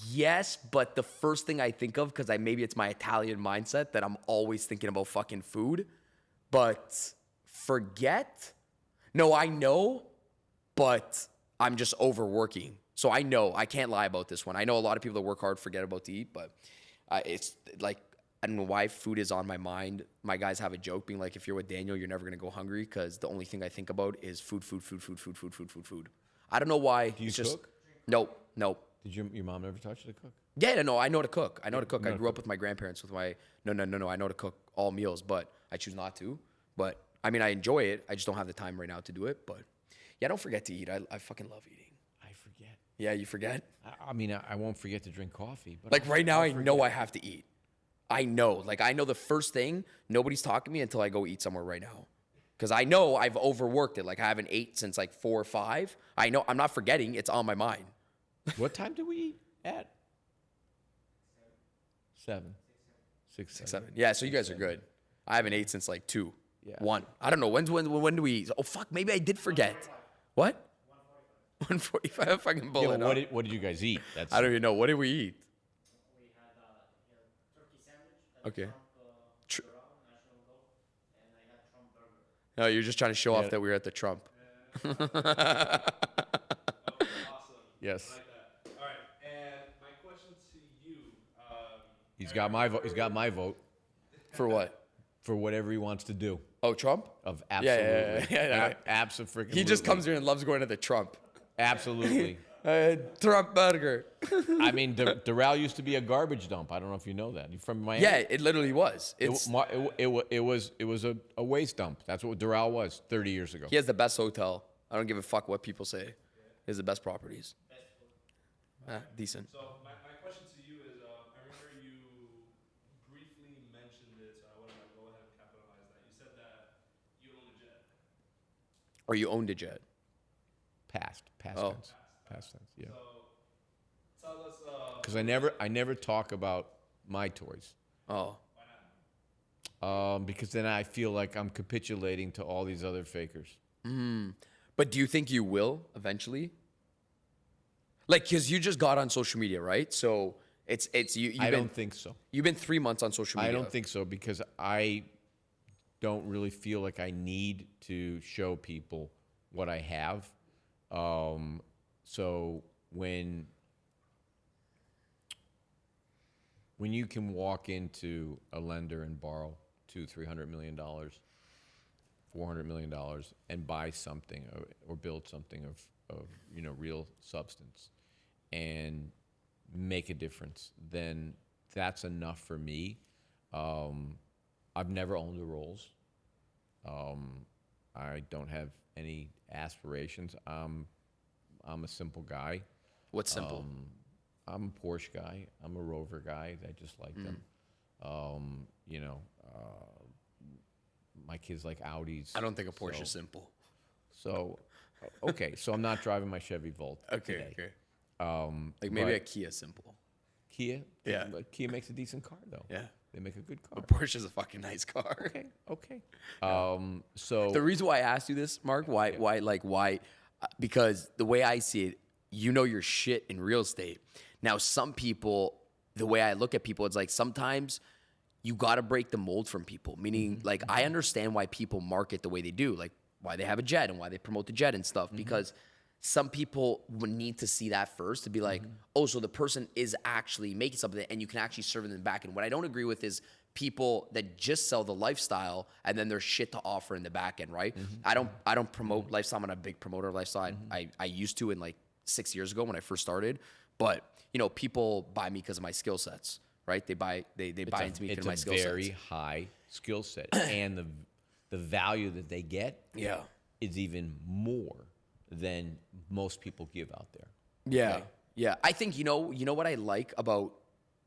Yes, but the first thing I think of, because maybe it's my Italian mindset that I'm always thinking about fucking food, but forget? No, I know, but I'm just overworking. So I know, I can't lie about this one. I know a lot of people that work hard forget about to eat, but it's like, I don't know why food is on my mind. My guys have a joke being like, if you're with Daniel, you're never going to go hungry because the only thing I think about is food. I don't know why. Do you it's cook? Nope. Did your mom ever taught you to cook? Yeah, no, I know to cook. I grew up with my grandparents with my, no, I know to cook all meals, but I choose not to. But, I mean, I enjoy it. I just don't have the time right now to do it. But, yeah, don't forget to eat. I fucking love eating. I forget. Yeah, you forget? I mean, I won't forget to drink coffee. But Like, right now, I know I have to eat. I know. Like, I know the first thing, nobody's talking to me until I go eat somewhere right now. Because I know I've overworked it. Like, I haven't ate since, like, 4 or 5. I know. I'm not forgetting. It's on my mind. What time do we eat at? 7. 6, 7. Yeah, so you guys are good. I haven't ate since, like, 2. Yeah. 1. I don't know. When do we eat? Oh, fuck. Maybe I did forget. What? 1:45. I'm fucking Yeah, bullet. but what did you guys eat? That's I don't even know. What did we eat? We had turkey sandwich, Okay. Trump National Golf, and I had Trump burger. No, you're just trying to show off that we were at the Trump. Awesome. Yes. I like that. All right, and my question to you. He's got my vote. He's got my vote For what? for whatever he wants to do. Oh, Trump? Of Yeah, absolutely. yeah. Absolutely. He just comes here and loves going to the Trump. Absolutely. Trump burger. I mean, Doral used to be a garbage dump. I don't know if you know that. You from Miami? Yeah, it literally was. It It's was a waste dump. That's what Doral was 30 years ago. He has the best hotel. I don't give a fuck what people say. He has the best properties. Decent. So my question to you is, I remember you briefly mentioned it, so I want to go ahead and capitalize that. You said that you own a jet. Or you owned a jet. Past Oh. tense. Past tense. Yeah. So tell us. Because I never talk about my toys. Oh. Because then I feel like I'm capitulating to all these other fakers. But do you think you will eventually? Like, because you just got on social media, right? So it's you. I don't think so. You've been 3 months on social media. I don't think so because I don't really feel like I need to show people what I have. So when you can walk into a lender and borrow $200-300 million, $400 million, and buy something or build something of real substance and make a difference, then that's enough for me. I've never owned a Rolls. I don't have any aspirations. I'm a simple guy. What's simple? I'm a Porsche guy. I'm a Rover guy. I just like them. My kids like Audis. I don't think a Porsche is simple. So, okay. So I'm not driving my Chevy Volt today. Okay. Like maybe but a Kia simple. Kia? Yeah. But Kia makes a decent car, though. Yeah. They make a good car. But Porsche's a fucking nice car. Okay. So The reason why I asked you this, Mark, why? Because the way I see it, you know your shit in real estate. Now, some people, the way I look at people, it's like sometimes you got to break the mold from people. Meaning, like, I understand why people market the way they do, like why they have a jet and why they promote the jet and stuff, because some people would need to see that first to be like, oh, so the person is actually making something and you can actually serve them back. And what I don't agree with is people that just sell the lifestyle and then there's shit to offer in the back end, right? I don't promote lifestyle. I'm not a big promoter of lifestyle. I used to in like 6 years ago when I first started. But, you know, people buy me because of my skill sets, right? They buy into me because of my skill sets. It's a very high skill set. And the value that they get is even more than most people give out there. Yeah. Okay? Yeah. I think, you know what I like about,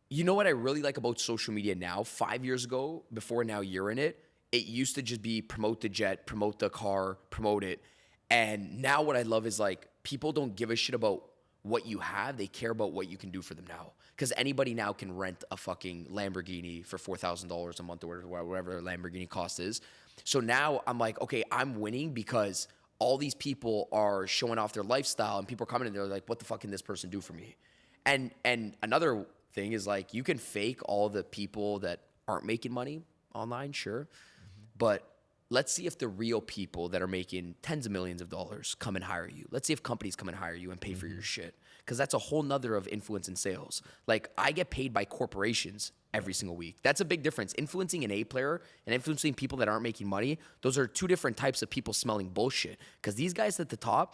you know what I really like about social media now? 5 years ago, before now you're in it, it used to just be promote the jet, promote the car, promote it. And now what I love is like people don't give a shit about what you have. They care about what you can do for them now. Because anybody now can rent a fucking Lamborghini for $4,000 a month or whatever a Lamborghini cost is. So now I'm like, okay, I'm winning because all these people are showing off their lifestyle and people are coming in, they're like, what the fuck can this person do for me? And another thing is like, you can fake all the people that aren't making money online, sure. But let's see if the real people that are making tens of millions of dollars come and hire you. Let's see if companies come and hire you and pay for your shit. Because that's a whole nother of influence in sales. Like, I get paid by corporations every single week. That's a big difference. Influencing an A player and influencing people that aren't making money, those are two different types of people smelling bullshit. Because these guys at the top,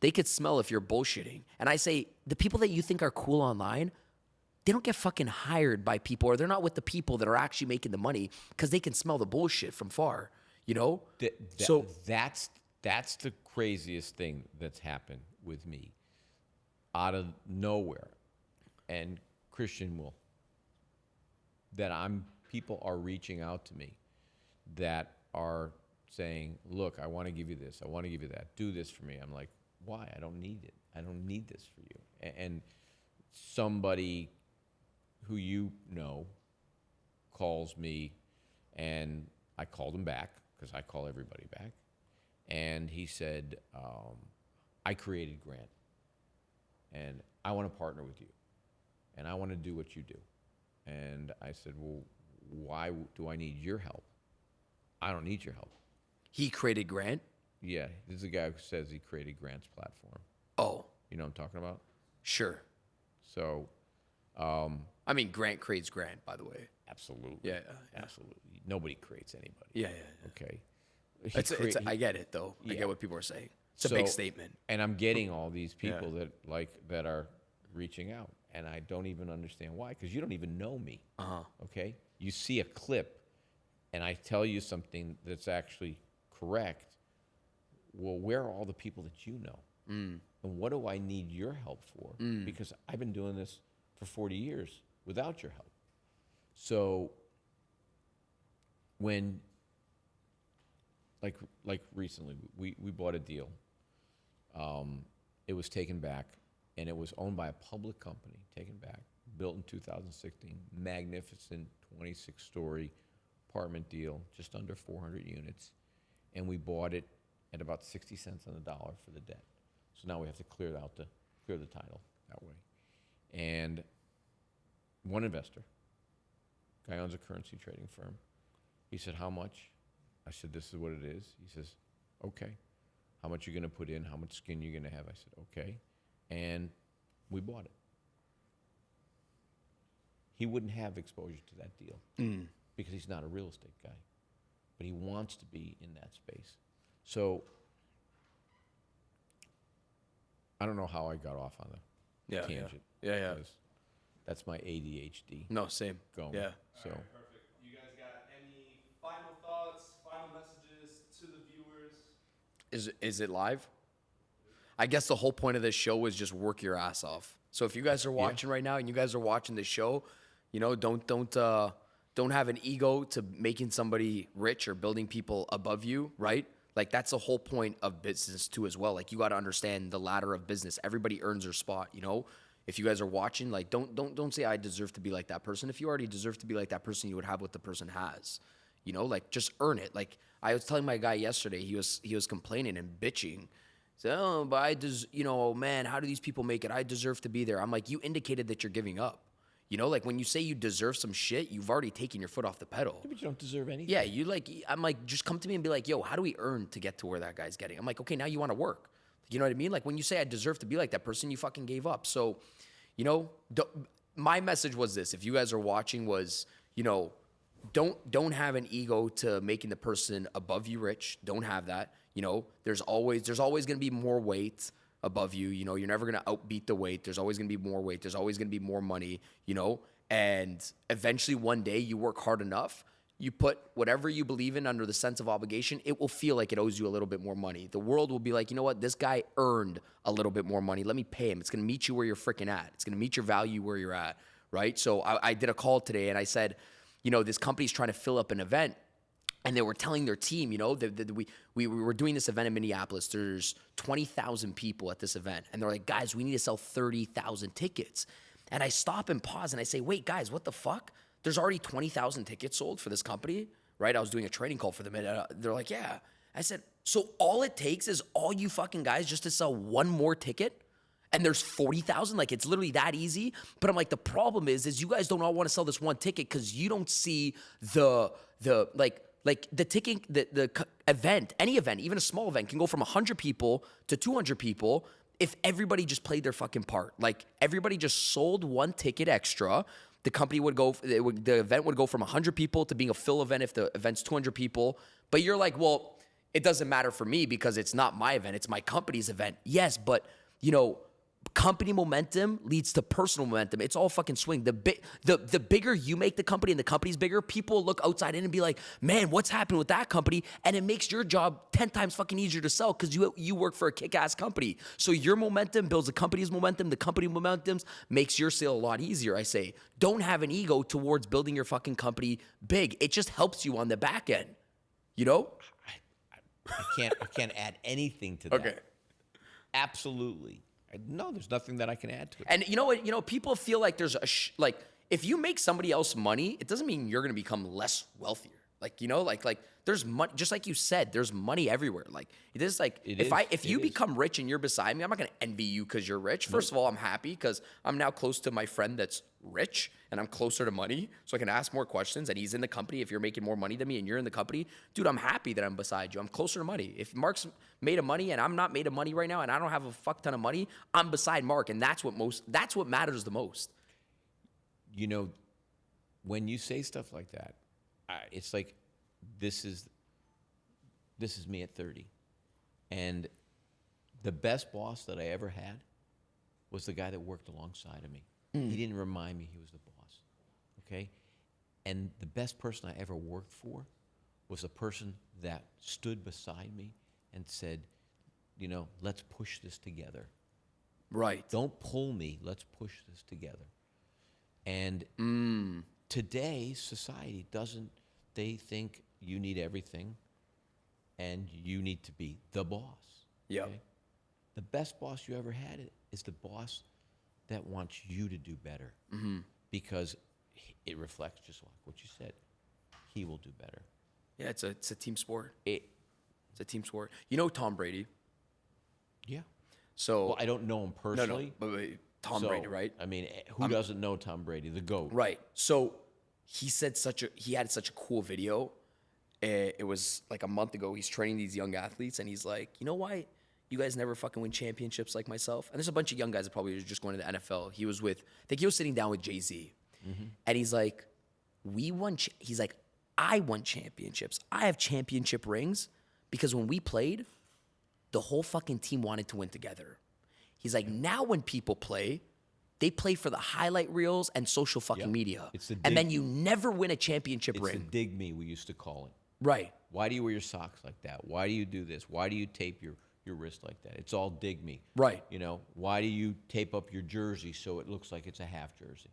they could smell if you're bullshitting. And I say, the people that you think are cool online, they don't get fucking hired by people, or they're not with the people that are actually making the money because they can smell the bullshit from far, you know? So that's the craziest thing that's happened with me out of nowhere. And Christian will. People are reaching out to me that are saying, look, I want to give you this. I want to give you that. Do this for me. I'm like, why? I don't need it. I don't need this for you. And somebody who you know calls me, and I called him back because I call everybody back. And he said, I created Grant, and I want to partner with you, and I want to do what you do. And I said, well, why do I need your help? I don't need your help. He created Grant? Yeah, this is a guy who says he created Grant's platform. Oh. You know what I'm talking about? Sure. So, I mean, Grant creates Grant, by the way. absolutely. Yeah. Absolutely. Nobody creates anybody. Yeah. Okay. I get it, though. I Yeah. get what people are saying. It's a big So- statement. And I'm getting all these people that are reaching out, and I don't even understand why, because you don't even know me. Okay, you see a clip, and I tell you something that's actually correct. Well, where are all the people that you know? And what do I need your help for? Because I've been doing this for 40 years without your help. So when, like recently, we bought a deal. It was taken back, and it was owned by a public company, taken back, built in 2016, magnificent 26-story apartment deal, just under 400 units, and we bought it at about 60 cents on the dollar for the debt. So now we have to clear the title that way. And one investor, guy owns a currency trading firm, he said, how much? I said, this is what it is. He says, okay. How much you gonna put in? How much skin you gonna have? I said, okay. And we bought it. He wouldn't have exposure to that deal because he's not a real estate guy, but he wants to be in that space. So I don't know how I got off on the tangent. Yeah. because That's my ADHD No, same. going. Yeah. So All right, perfect. You guys got any final thoughts, final messages to the viewers? Is it live? I guess the whole point of this show is just work your ass off. So if you guys are watching right now and you guys are watching the show, you know, don't have an ego to making somebody rich or building people above you, right? Like, that's the whole point of business too as well. Like, you got to understand the ladder of business. Everybody earns their spot, you know? If you guys are watching, like, don't say I deserve to be like that person. If you already deserve to be like that person, you would have what the person has. You know, like, just earn it. Like, I was telling my guy yesterday, he was complaining and bitching. So, oh, but you know, man, how do these people make it? I deserve to be there. I'm like, you indicated that you're giving up. You know, like when you say you deserve some shit, you've already taken your foot off the pedal. But you don't deserve anything. Yeah, I'm like, just come to me and be like, yo, how do we earn to get to where that guy's getting? I'm like, okay, now you want to work. You know what I mean? Like when you say I deserve to be like that person, you fucking gave up. So, you know, my message was this: if you guys are watching, was, you know, don't have an ego to making the person above you rich. Don't have that. You know, there's always gonna be more weight above you. You know, you're never gonna outbeat the weight. There's always gonna be more weight. There's always gonna be more money. You know, and eventually one day you work hard enough. You put whatever you believe in under the sense of obligation, it will feel like it owes you a little bit more money. The world will be like, you know what? This guy earned a little bit more money. Let me pay him. It's going to meet you where you're freaking at. It's going to meet your value where you're at, right? So I did a call today and I said, you know, this company's trying to fill up an event. And they were telling their team, you know, that we were doing this event in Minneapolis. There's 20,000 people at this event. And they're like, guys, we need to sell 30,000 tickets. And I stop and pause and I say, wait, guys, what the fuck? There's already 20,000 tickets sold for this company, right? I was doing a training call for them, and they're like, yeah. I said, so all it takes is all you fucking guys just to sell one more ticket, and there's 40,000? Like, it's literally that easy? But I'm like, the problem is you guys don't all want to sell this one ticket because you don't see the ticket, the event, any event, even a small event, can go from 100 people to 200 people if everybody just played their fucking part. Like, everybody just sold one ticket extra. The company would go, the event would go from 100 people to being a full event if the event's 200 people. But you're like, well, it doesn't matter for me because it's not my event, it's my company's event. Yes, but, you know, company momentum leads to personal momentum. It's all fucking swing. The bigger you make the company and the company's bigger, people look outside in and be like, man, what's happened with that company? And it makes your job 10 times fucking easier to sell because you work for a kick-ass company. So your momentum builds the company's momentum. The company momentum makes your sale a lot easier. I say, don't have an ego towards building your fucking company big. It just helps you on the back end. You know? I can't add anything to that. Okay. Absolutely. No, there's nothing that I can add to it. And you know what? You know, people feel like there's like if you make somebody else money, it doesn't mean you're gonna become less wealthier. Like, you know, like there's money, just like you said, there's money everywhere. Like it is like if you become rich and you're beside me, I'm not gonna envy you because you're rich. First of all, I'm happy because I'm now close to my friend that's rich and I'm closer to money, so I can ask more questions. And he's in the company. If you're making more money than me and you're in the company, dude, I'm happy that I'm beside you. I'm closer to money. If Mark's made of money and I'm not made of money right now and I don't have a fuck ton of money, I'm beside Mark, and that's what matters the most. You know, when you say stuff like that, it's like this is me at 30, and the best boss that I ever had was the guy that worked alongside of me. He didn't remind me he was the boss, okay? And the best person I ever worked for was a person that stood beside me and said, you know, let's push this together. Right. Don't pull me. Let's push this together. And today's society doesn't, they think you need everything and you need to be the boss. Yeah. Okay? The best boss you ever had is the boss that wants you to do better, because it reflects just like what you said. He will do better. Yeah, it's a team sport. It's a team sport. You know Tom Brady? Yeah. So well, I don't know him personally. No, but Tom Brady, right? I mean, who doesn't know Tom Brady, the GOAT? Right. So he had such a cool video. It was like a month ago. He's training these young athletes, and he's like, you know why you guys never fucking win championships like myself? And there's a bunch of young guys that probably are just going to the NFL. He was with, I think he was sitting down with Jay-Z. And he's like, he's like, I won championships. I have championship rings because when we played, the whole fucking team wanted to win together. He's like, now when people play, they play for the highlight reels and social fucking media. And then you never win a championship ring. It's the dig me, we used to call it. Right. Why do you wear your socks like that? Why do you do this? Why do you tape your wrist like that? It's all dig me. Right. You know, why do you tape up your jersey so it looks like it's a half jersey?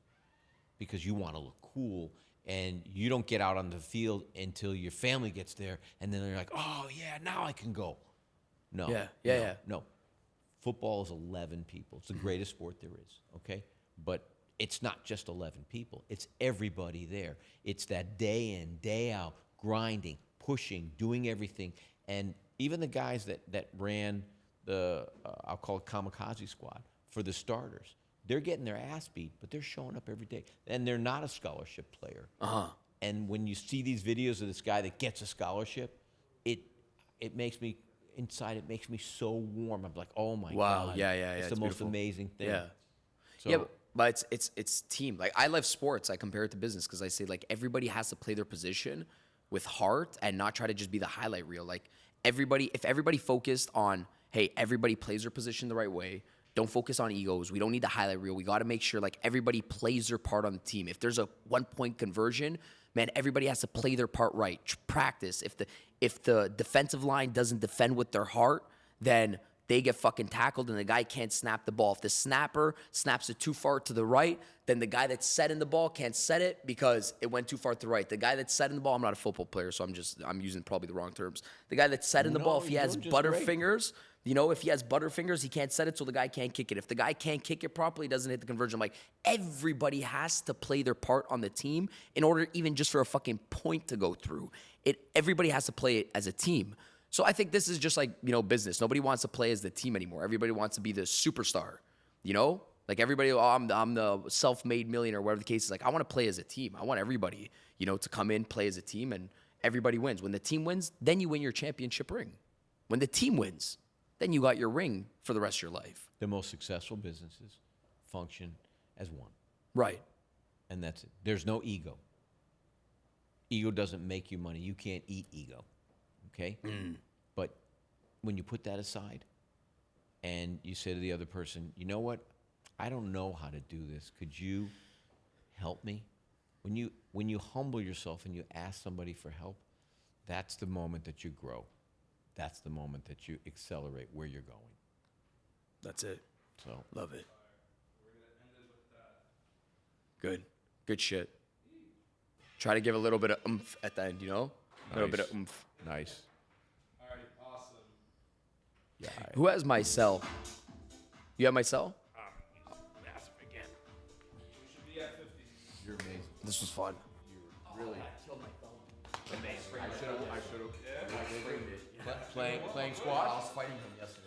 Because you want to look cool, and you don't get out on the field until your family gets there, and then they're like, oh, yeah, now I can go. No. No. Football is 11 people. It's the greatest sport there is, okay? But it's not just 11 people. It's everybody there. It's that day in, day out, grinding, pushing, doing everything. And even the guys that ran the, I'll call it kamikaze squad, for the starters, They're getting their ass beat, but they're showing up every day. And they're not a scholarship player. And when you see these videos of this guy that gets a scholarship, it makes me, inside it makes me so warm. I'm like, oh my God. Yeah. It's the most beautiful. amazing thing. Yeah. So, Yeah, but it's team. Like I love sports. I compare it to business because I say like everybody has to play their position with heart and not try to just be the highlight reel. Like if everybody focused on, hey, everybody plays their position the right way. Don't focus on egos. We don't need the highlight reel. We got to make sure like everybody plays their part on the team. If there's a 1-point conversion, man, everybody has to play their part right. Practice. If the defensive line doesn't defend with their heart, then they get fucking tackled and the guy can't snap the ball. If the snapper snaps it too far to the right, then the guy that's setting the ball can't set it because it went too far to the right. The guy that's setting the ball, I'm not a football player, so I'm using probably the wrong terms. The guy that's setting the ball, if he has butterfingers, if he has butterfingers, he can't set it so the guy can't kick it. If the guy can't kick it properly, he doesn't hit the conversion. I'm like, everybody has to play their part on the team in order even just for a fucking point to go through. Everybody has to play it as a team. So I think this is just like, business. Nobody wants to play as the team anymore. Everybody wants to be the superstar, Like everybody, I'm the self-made millionaire, whatever the case is. Like I want to play as a team. I want everybody, to come in, play as a team, and everybody wins. When the team wins, then you win your championship ring. When the team wins, then you got your ring for the rest of your life. the most successful businesses function as one. Right. And that's it. There's no ego. Ego doesn't make you money. You can't eat ego. Okay? But when you put that aside and you say to the other person, you know what? I don't know how to do this. Could you help me? When you humble yourself and you ask somebody for help, that's the moment that you grow. That's the moment that you accelerate where you're going. That's it. So Love it. Good. Good shit. Try to give a little bit of oomph at the end, A little bit of oomph. nice. Alright, awesome. Yeah. Who has my cell? You have my cell? We should be at 50. You're amazing. This was fun. Really amazing. I should have. Playing squad. I was fighting him yesterday.